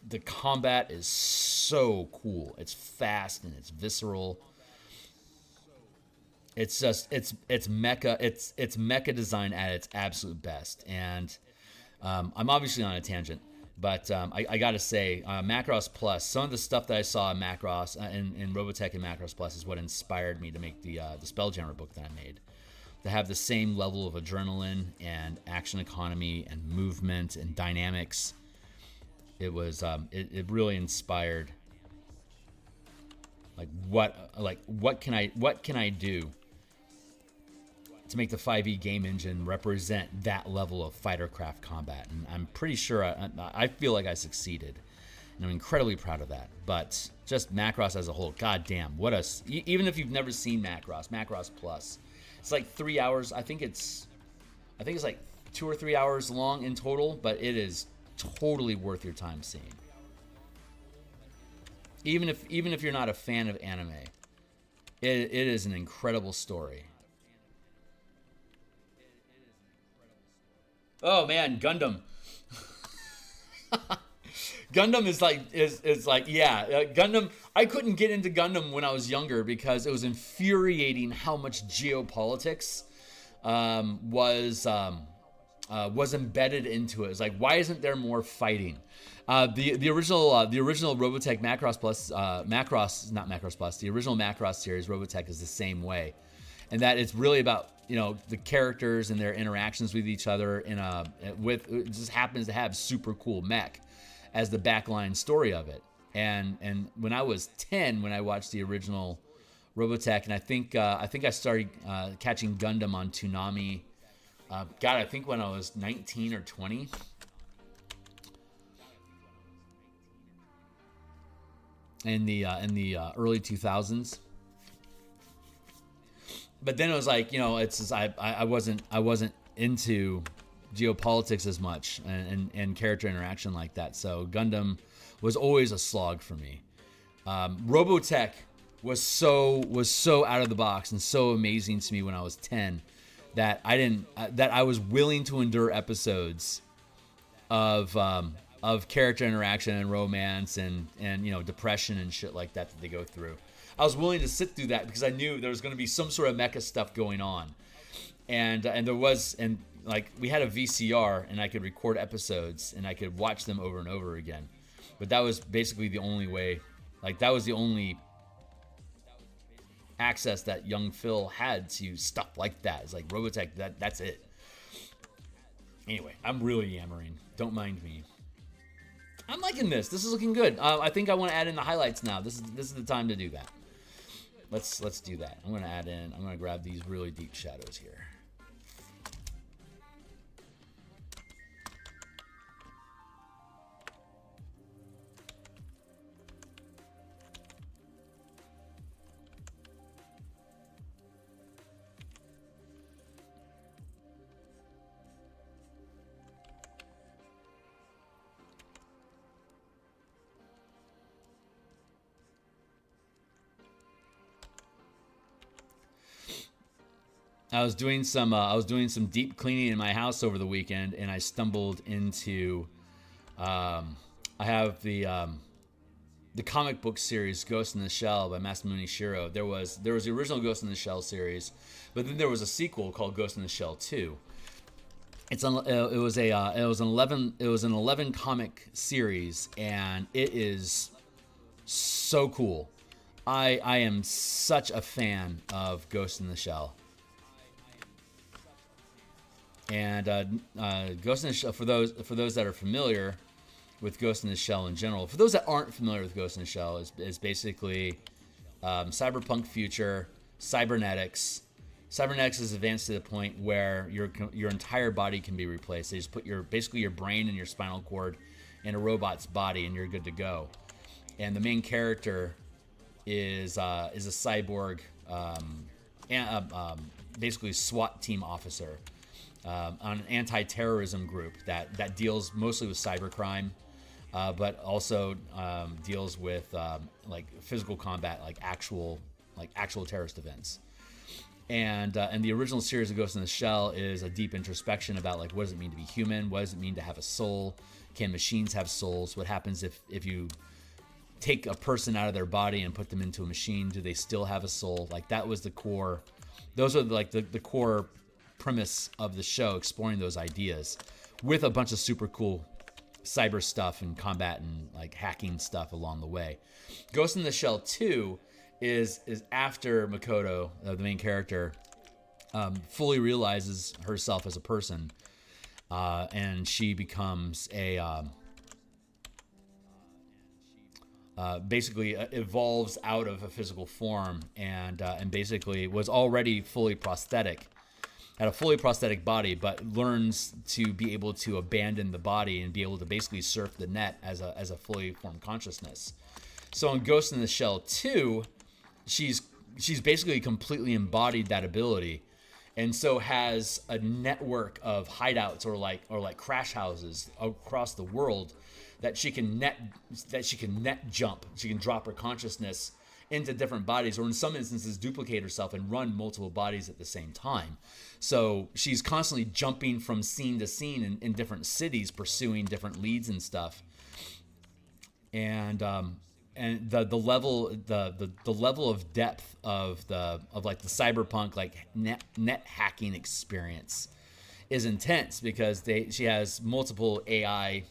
A: The combat is so cool. It's fast and it's visceral. It's just it's mecha. It's mecha design at its absolute best. And I'm obviously on a tangent, but I gotta say, Macross Plus. Some of the stuff that I saw in Macross in Robotech and Macross Plus is what inspired me to make the Spelljammer book that I made. To have the same level of adrenaline and action economy and movement and dynamics. It was it really inspired. What can I do to make the 5e game engine represent that level of fightercraft combat? And I'm pretty sure I feel like I succeeded, and I'm incredibly proud of that. But just Macross as a whole, goddamn, even if you've never seen Macross Plus, it's like 3 hours. I think it's like 2 or 3 hours long in total, but it is totally worth your time seeing. Even if you're not a fan of anime, it is an incredible story. Oh man, Gundam. Gundam is like Gundam. I couldn't get into Gundam when I was younger because it was infuriating how much geopolitics was embedded into it. It's like, why isn't there more fighting? The original Robotech Macross Plus, the original Macross series Robotech is the same way, and that it's really about the characters and their interactions with each other it just happens to have super cool mech as the backline story of it. And when I was 10, when I watched the original Robotech, and I think I started catching Gundam on Toonami. I think when I was 19 or 20. In the early 2000s. But then it was like, it's just, I wasn't into geopolitics as much and character interaction like that. So Gundam was always a slog for me. Robotech was so out of the box and so amazing to me when I was 10 that I was willing to endure episodes of character interaction and romance and depression and shit like that they go through. I was willing to sit through that because I knew there was going to be some sort of mecha stuff going on, and there was, and like we had a VCR and I could record episodes and I could watch them over and over again. But that was basically the only way. Like that was the only access that young Phil had to stuff like that. It's like Robotech. That's it. Anyway, I'm really yammering. Don't mind me. I'm liking this. This is looking good. I think I want to add in the highlights now. This is the time to do that. Let's do that. I'm gonna grab these really deep shadows here. I was doing some deep cleaning in my house over the weekend, and I stumbled into I have the comic book series Ghost in the Shell by Masamune Shirow. There was the original Ghost in the Shell series, but then there was a sequel called Ghost in the Shell 2. It was an 11 comic series, and it is so cool. I am such a fan of Ghost in the Shell. And Ghost in the Shell, for those that are familiar with Ghost in the Shell in general, for those that aren't familiar with Ghost in the Shell, is basically cyberpunk future, cybernetics. Cybernetics is advanced to the point where your entire body can be replaced. They just put your brain and your spinal cord in a robot's body, and you're good to go. And the main character is a cyborg, basically SWAT team officer on an anti-terrorism group that deals mostly with cybercrime, but also deals with like physical combat, like actual terrorist events. And the original series of Ghost in the Shell is a deep introspection about like, what does it mean to be human? What does it mean to have a soul? Can machines have souls? What happens if you take a person out of their body and put them into a machine? Do they still have a soul? Like, that was the core. Those are like the core premise of the show, exploring those ideas with a bunch of super cool cyber stuff and combat and like hacking stuff along the way. Ghost in the Shell 2 is after Makoto, the main character, fully realizes herself as a person, and she becomes a basically evolves out of a physical form, and basically was already fully prosthetic, had a fully prosthetic body, but learns to be able to abandon the body and be able to basically surf the net as a fully formed consciousness. So in Ghost in the Shell 2, she's basically completely embodied that ability, and so has a network of hideouts or like crash houses across the world that she can net jump. She can drop her consciousness into different bodies, or in some instances duplicate herself and run multiple bodies at the same time. So she's constantly jumping from scene to scene in different cities, pursuing different leads and stuff. And the level of depth of like the cyberpunk like net hacking experience is intense, because she has multiple AI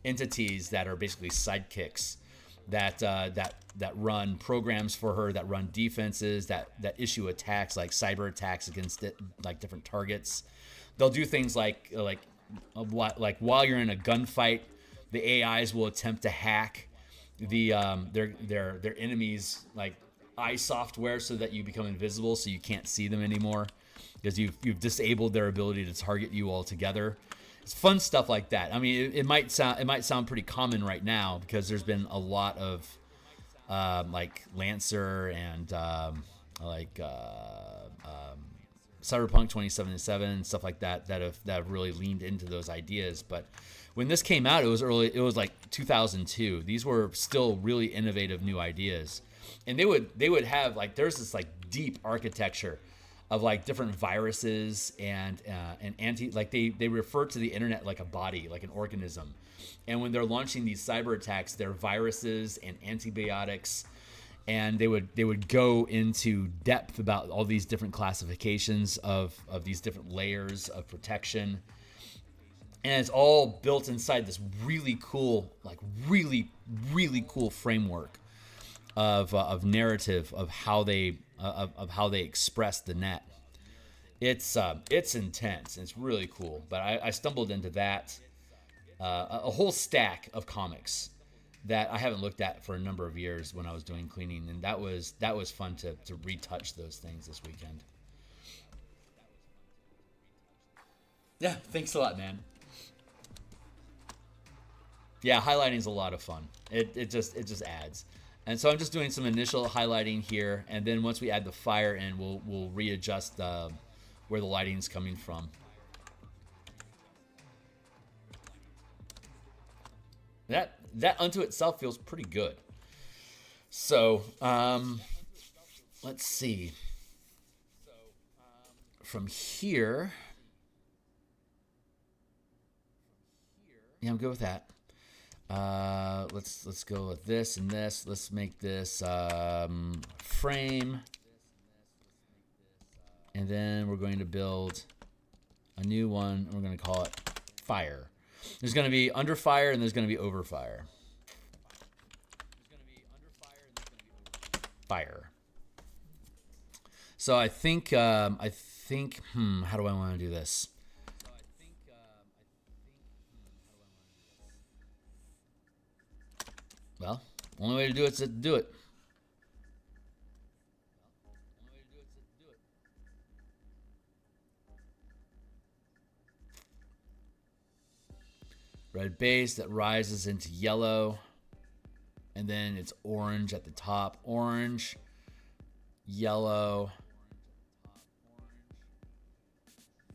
A: entities that are basically sidekicks that run programs for her, that run defenses, that issue attacks, like cyber attacks against like different targets. They'll do things like while you're in a gunfight, the AIs will attempt to hack their enemies like eye software so that you become invisible, so you can't see them anymore, because you've disabled their ability to target you altogether. It's fun stuff like that. I mean, it might sound pretty common right now, because there's been a lot of like Lancer and Cyberpunk 2077 and stuff like that have really leaned into those ideas. But when this came out, it was like 2002. These were still really innovative new ideas, and they would have like, there's this like deep architecture of like different viruses and like they refer to the internet like a body, like an organism. And when they're launching these cyber attacks, they're viruses and antibiotics, and they would go into depth about all these different classifications of these different layers of protection. And it's all built inside this really cool, like really, really cool framework of narrative of how they express the net. It's intense. It's really cool. But I stumbled into that, a whole stack of comics that I haven't looked at for a number of years when I was doing cleaning, and that was fun to retouch those things this weekend. Yeah, thanks a lot, man. Yeah, highlighting is a lot of fun. It just adds. And so I'm just doing some initial highlighting here, and then once we add the fire in, we'll readjust where the lighting is coming from. That unto itself feels pretty good. So let's see. from here, yeah, I'm good with that. Let's go with this and this. Let's make this frame, and then we're going to build a new one. We're going to call it fire. There's going to be under fire and there's going to be over fire. Fire. So I think how do I want to do this? Well, only way to do it is to do it. Red base that rises into yellow. And then it's orange at the top. Orange, yellow.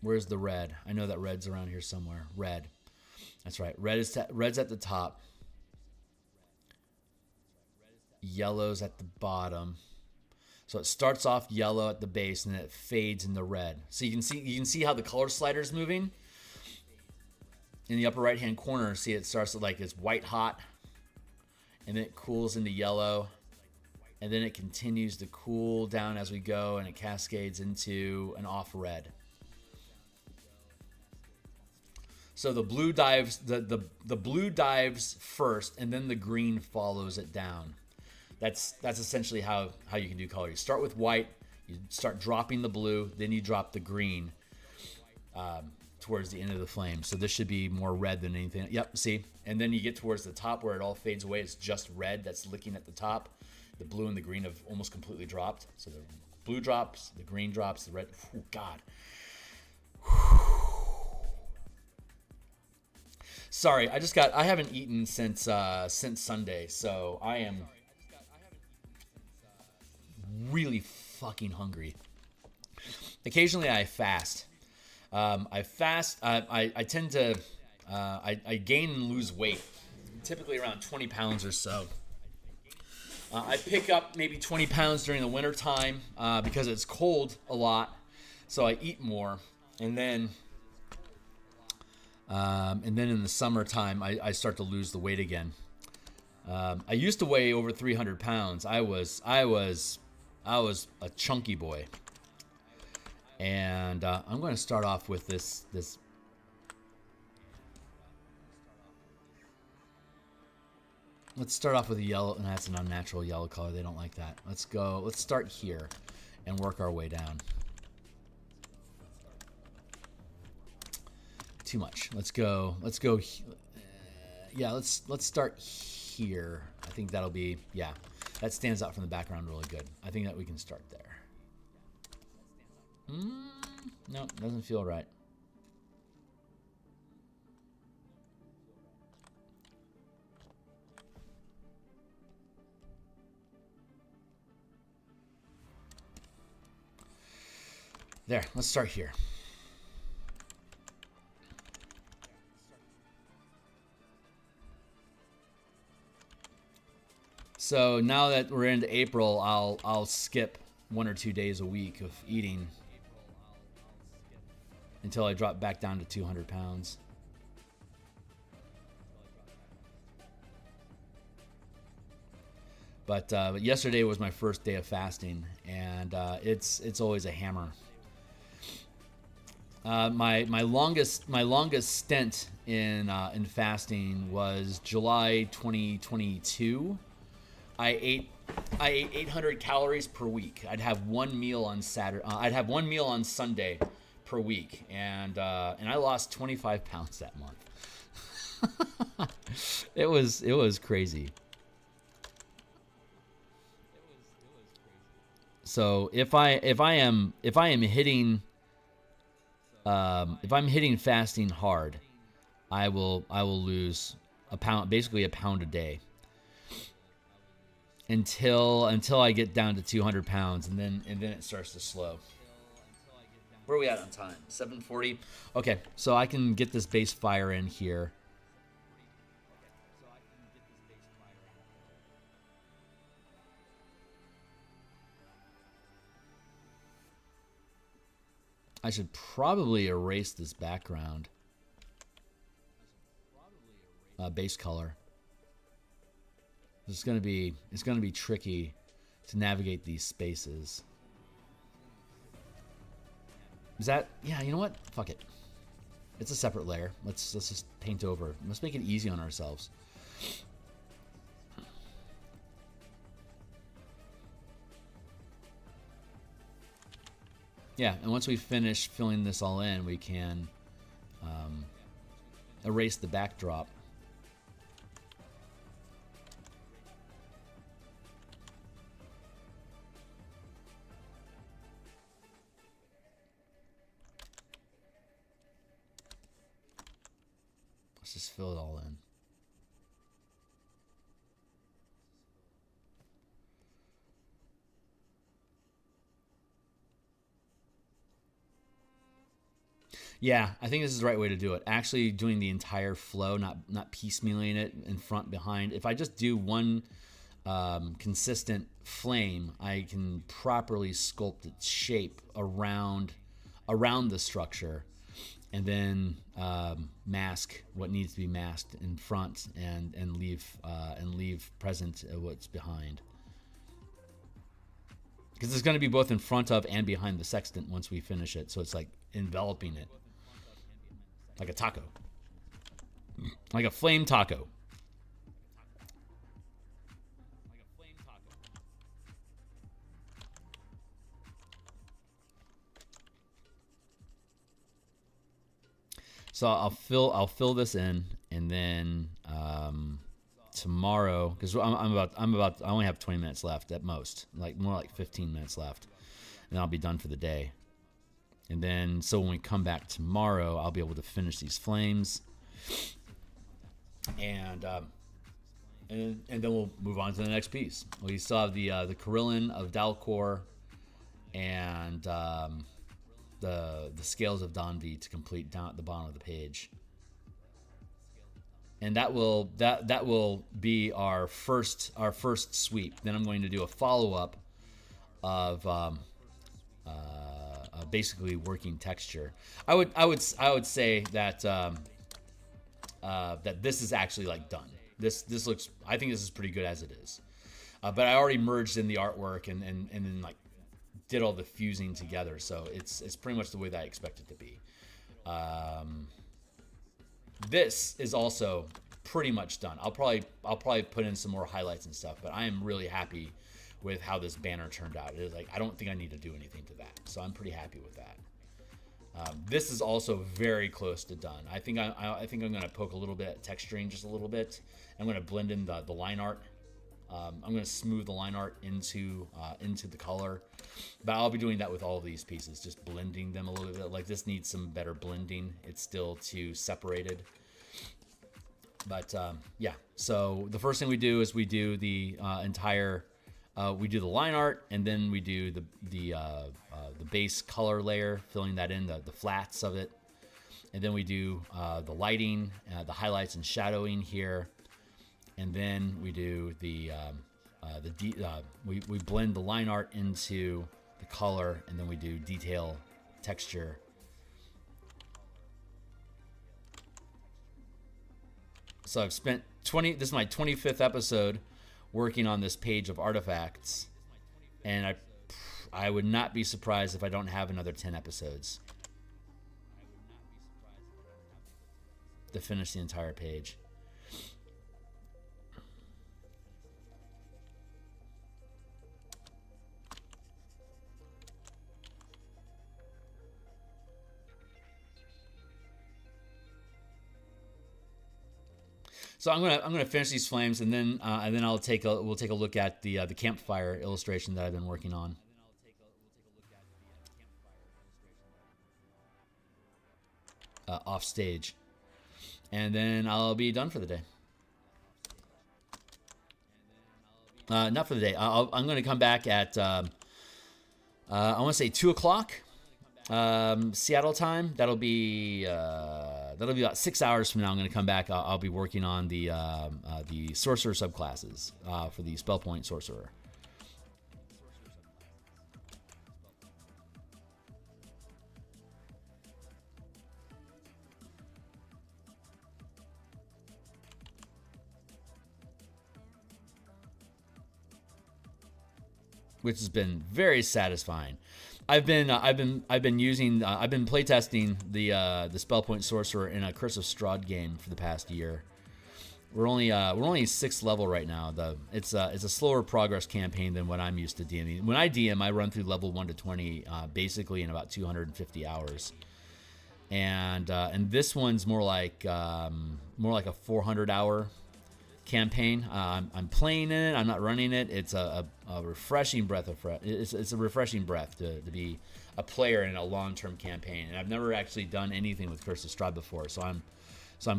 A: Where's the red? I know that red's around here somewhere. Red. That's right. Red's at the top. Yellow's at the bottom. So it starts off yellow at the base and then it fades into red. So you can see how the color slider is moving. In the upper right hand corner, see it starts like it's white hot, and then it cools into yellow, and then it continues to cool down as we go, and it cascades into an off red. So the blue dives the blue dives first, and then the green follows it down. That's essentially how you can do color. You start with white, you start dropping the blue, then you drop the green towards the end of the flame. So this should be more red than anything. Yep, see? And then you get towards the top where it all fades away. It's just red that's licking at the top. The blue and the green have almost completely dropped. So the blue drops, the green drops, the red. Oh, God. Sorry, I haven't eaten since Sunday, so I am really fucking hungry. Occasionally I fast. I tend to I gain and lose weight, typically around 20 pounds or so. I pick up maybe 20 pounds during the winter time because it's cold a lot, so I eat more, and then in the summertime I start to lose the weight again. I used to weigh over 300 pounds. I was a chunky boy. And I'm going to start off with this. Let's start off with a yellow, and that's an unnatural yellow color. They don't like that. Let's start here and work our way down. Too much. Let's go. Yeah, let's start here. I think that'll be, yeah, that stands out from the background really good. I think that we can start there. No, doesn't feel right. There, let's start here. So now that we're into April, I'll skip 1 or 2 days a week of eating until I drop back down to 200 pounds. But yesterday was my first day of fasting, and it's always a hammer. My longest stint in fasting was July 2022. I ate 800 calories per week. I'd have one meal on Saturday. I'd have one meal on Sunday per week, and I lost 25 pounds that month. It was crazy. So if I'm hitting fasting hard, I will lose a pound, basically a pound a day, until I get down to 200 pounds, and then it starts to slow. Where are we at on time? 7:40. Okay, so I can get this base fire in here. I should probably erase this background. Base color. It's gonna be tricky to navigate these spaces. Is that, yeah, you know what? Fuck it. It's a separate layer. Let's just paint over. Let's make it easy on ourselves. Yeah, and once we finish filling this all in, we can erase the backdrop. Let's just fill it all in. Yeah, I think this is the right way to do it. Actually doing the entire flow, not piecemealing it in front, behind. If I just do one consistent flame, I can properly sculpt its shape around the structure, and then mask what needs to be masked in front, and leave present what's behind. Because it's going to be both in front of and behind the sextant once we finish it, so it's like enveloping it. Like a taco. Like a flame taco. So I'll fill this in, and then tomorrow, because I only have 20 minutes left at most, like more like 15 minutes left, and I'll be done for the day. And then, so when we come back tomorrow, I'll be able to finish these flames, and then we'll move on to the next piece. We still have the Carillon of Dalcor, and the Scales of Donvi to complete down at the bottom of the page. And that will be our first sweep. Then I'm going to do a follow-up of basically working texture. I would say that that this is actually like done. This looks, I think this is pretty good as it is. But I already merged in the artwork and then like did all the fusing together, so it's pretty much the way that I expect it to be. This is also pretty much done. I'll probably put in some more highlights and stuff, but I am really happy with how this banner turned out. It is like, I don't think I need to do anything to that, so I'm pretty happy with that. This is also very close to done. I think I'm going to poke a little bit at texturing, just a little bit. I'm going to blend in the line art. I'm going to smooth the line art into the color, but I'll be doing that with all of these pieces, just blending them a little bit. Like this needs some better blending. It's still too separated. But yeah, so the first thing we do is we do the entire. We do the line art, and then we do the base color layer, filling that in, the flats of it, and then we do the lighting, the highlights and shadowing here, and then we do we blend the line art into the color, and then we do detail, texture. So I've spent this is my 25th episode working on this page of artifacts, and I would not be surprised if I don't have another 10 episodes to finish the entire page. So I'm gonna finish these flames, and then we'll take a look at the campfire illustration that I've been working on. Off stage, and then I'll be done for the day. Not for the day. I'm gonna come back at I want to say 2 o'clock Seattle time. That'll be about 6 hours from now. I'm going to come back. I'll be working on the sorcerer subclasses for the spell point sorcerer. which has been very satisfying. I've been playtesting the Spell Point Sorcerer in a Curse of Strahd game for the past year. We're only 6th level right now. It's a slower progress campaign than what I'm used to DMing. When I DM, I run through level 1 to 20 basically in about 250 hours, and this one's more like a 400-hour campaign. I'm playing in it. I'm not running it. It's a refreshing breath of fresh. It's a refreshing breath to be a player in a long-term campaign. And I've never actually done anything with Curse of Strahd before, so I'm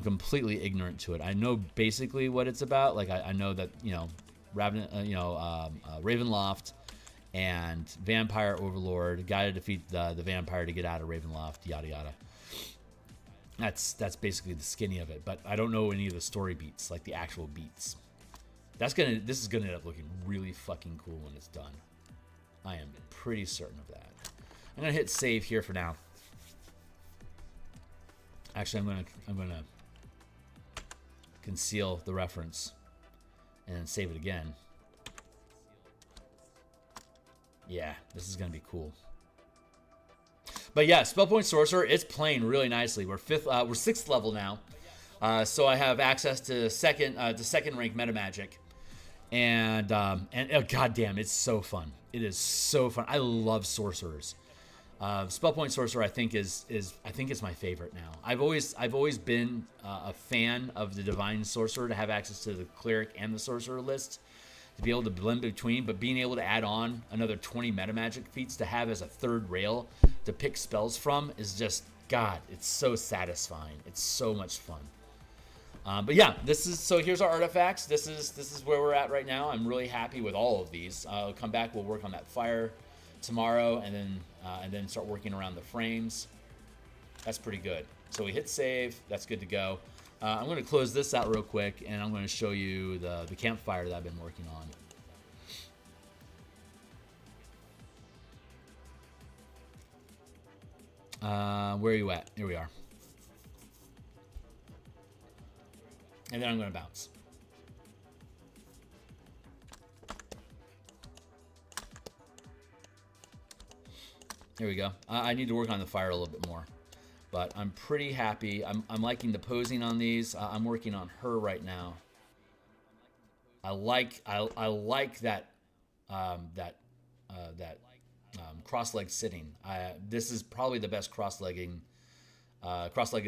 A: completely ignorant to it. I know basically what it's about. Like I know that Ravenloft and Vampire Overlord, got to defeat the vampire to get out of Ravenloft, yada yada. That's basically the skinny of it, but I don't know any of the story beats, like the actual beats. This is gonna end up looking really fucking cool when it's done. I am pretty certain of that. I'm gonna hit save here for now. Actually, I'm gonna conceal the reference and then save it again. Yeah, this is gonna be cool. But yeah, Spellpoint Sorcerer, it's playing really nicely. We're 6th level now, so I have access to second rank meta magic, and oh, goddamn, it's so fun. It is so fun. I love sorcerers. Spellpoint Sorcerer, I think is my favorite now. I've always been a fan of the Divine Sorcerer, to have access to the Cleric and the Sorcerer list, to be able to blend between, but being able to add on another 20 meta magic feats to have as a third rail to pick spells from is just, God, it's so satisfying. It's so much fun. But yeah, here's our artifacts. This is where we're at right now. I'm really happy with all of these. I'll come back, we'll work on that fire tomorrow, and then start working around the frames. That's pretty good. So we hit save, that's good to go. I'm going to close this out real quick, and I'm going to show you the campfire that I've been working on. Where are you at? Here we are. And then I'm going to bounce. Here we go. I need to work on the fire a little bit more, but I'm pretty happy. I'm liking the posing on these. I'm working on her right now. I like that cross-legged sitting. This is probably the best cross-legged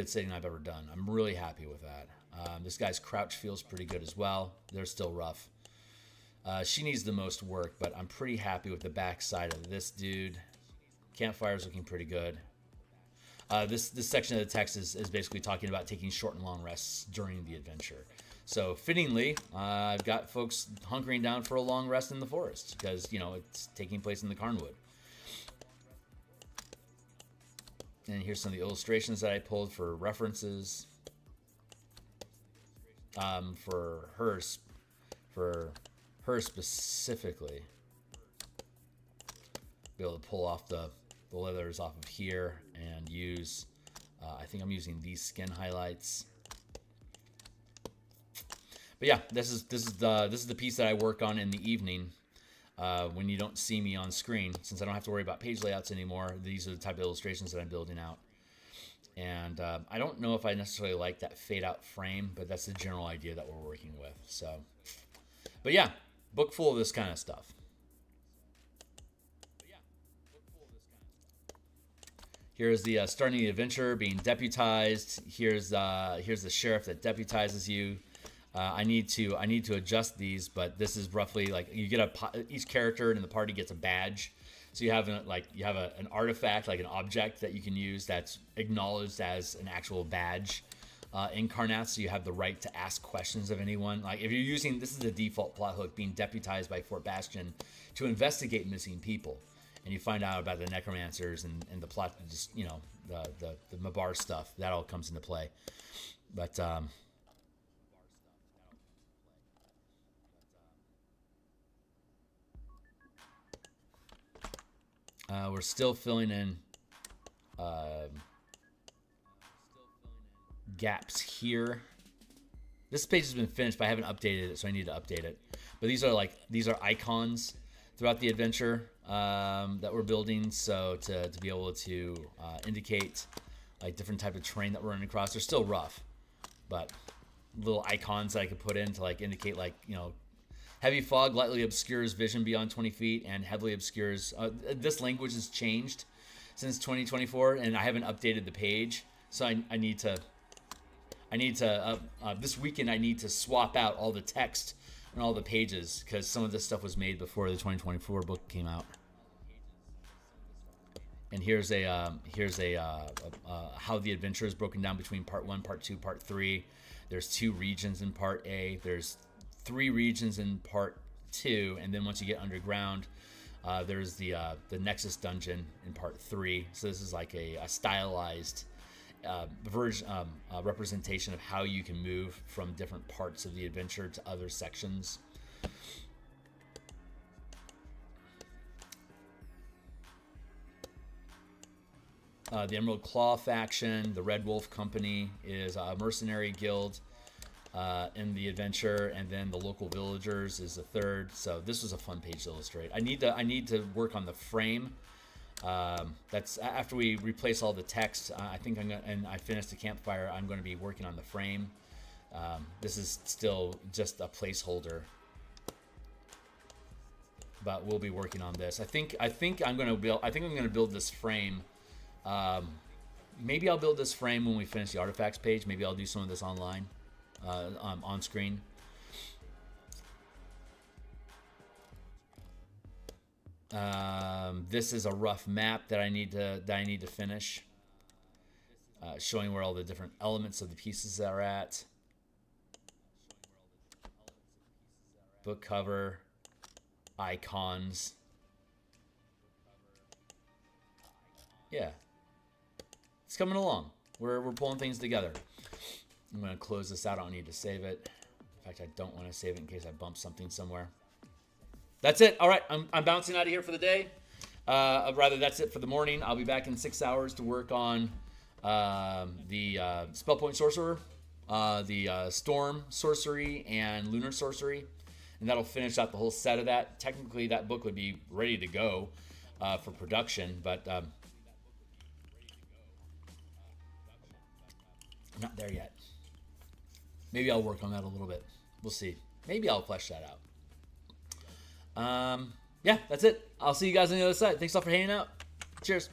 A: sitting I've ever done. I'm really happy with that. This guy's crouch feels pretty good as well. They're still rough. She needs the most work, but I'm pretty happy with the back side of this dude. Campfire's looking pretty good. This section of the text is basically talking about taking short and long rests during the adventure. So fittingly, I've got folks hunkering down for a long rest in the forest because, it's taking place in the Carnwood. And here's some of the illustrations that I pulled for references. For her specifically. Be able to pull off the leathers off of here and use, I think I'm using these skin highlights. But yeah, this is the piece that I work on in the evening when you don't see me on screen, since I don't have to worry about page layouts anymore. These are the type of illustrations that I'm building out. And I don't know if I necessarily like that fade out frame, but that's the general idea that we're working with. So, but yeah, book full of this kind of stuff. Here's the starting the adventure, being deputized. Here's the sheriff that deputizes you. I need to adjust these, but this is roughly like you get each character in the party gets a badge. So you have an artifact, like an object that you can use that's acknowledged as an actual badge in Karnath. So you have the right to ask questions of anyone. Like if you're using, this is the default plot hook, being deputized by Fort Bastion to investigate missing people. And you find out about the necromancers and the plot, just, the Mabar stuff. That all comes into play. But we're still filling in gaps here. This page has been finished, but I haven't updated it, so I need to update it. But these are icons throughout the adventure that we're building. So to be able to indicate like different type of terrain that we're running across. They're still rough, but little icons that I could put in to like indicate like, you know, heavy fog lightly obscures vision beyond 20 feet and heavily obscures. This language has changed since 2024, and I haven't updated the page. So I need to this weekend I need to swap out all the text and all the pages because some of this stuff was made before the 2024 book came out. And here's how the adventure is broken down between part 1, part 2, part 3. There's 2 regions in part A. There's 3 regions in part 2, and then once you get underground, there's the Nexus dungeon in part 3. So this is like a stylized representation of how you can move from different parts of the adventure to other sections. The Emerald Claw faction, the Red Wolf Company is a mercenary guild in the adventure, and then the local villagers is the third. So this was a fun page to illustrate. I need to work on the frame. That's after we replace all the text. I think I finished the campfire. I'm going to be working on the frame. This is still just a placeholder, but we'll be working on this. I think I'm going to build this frame. Maybe I'll build this frame when we finish the artifacts page. Maybe I'll do some of this online, on screen. This is a rough map that I need to finish, showing where all the different elements of the pieces are at. Book cover, icons. Yeah. It's coming along. We're pulling things together. I'm going to close this out. I don't need to save it. In fact, I don't want to save it in case I bump something somewhere. That's it. All right, I'm bouncing out of here for the day. Rather, that's it for the morning. I'll be back in 6 hours to work on the Spell Point Sorcerer, the Storm Sorcery, and Lunar Sorcery. And that'll finish out the whole set of that. Technically, that book would be ready to go for production, but... not there yet. Maybe I'll work on that a little bit. We'll see. Maybe I'll flesh that out. Yeah, that's it. I'll see you guys on the other side. Thanks all for hanging out. Cheers.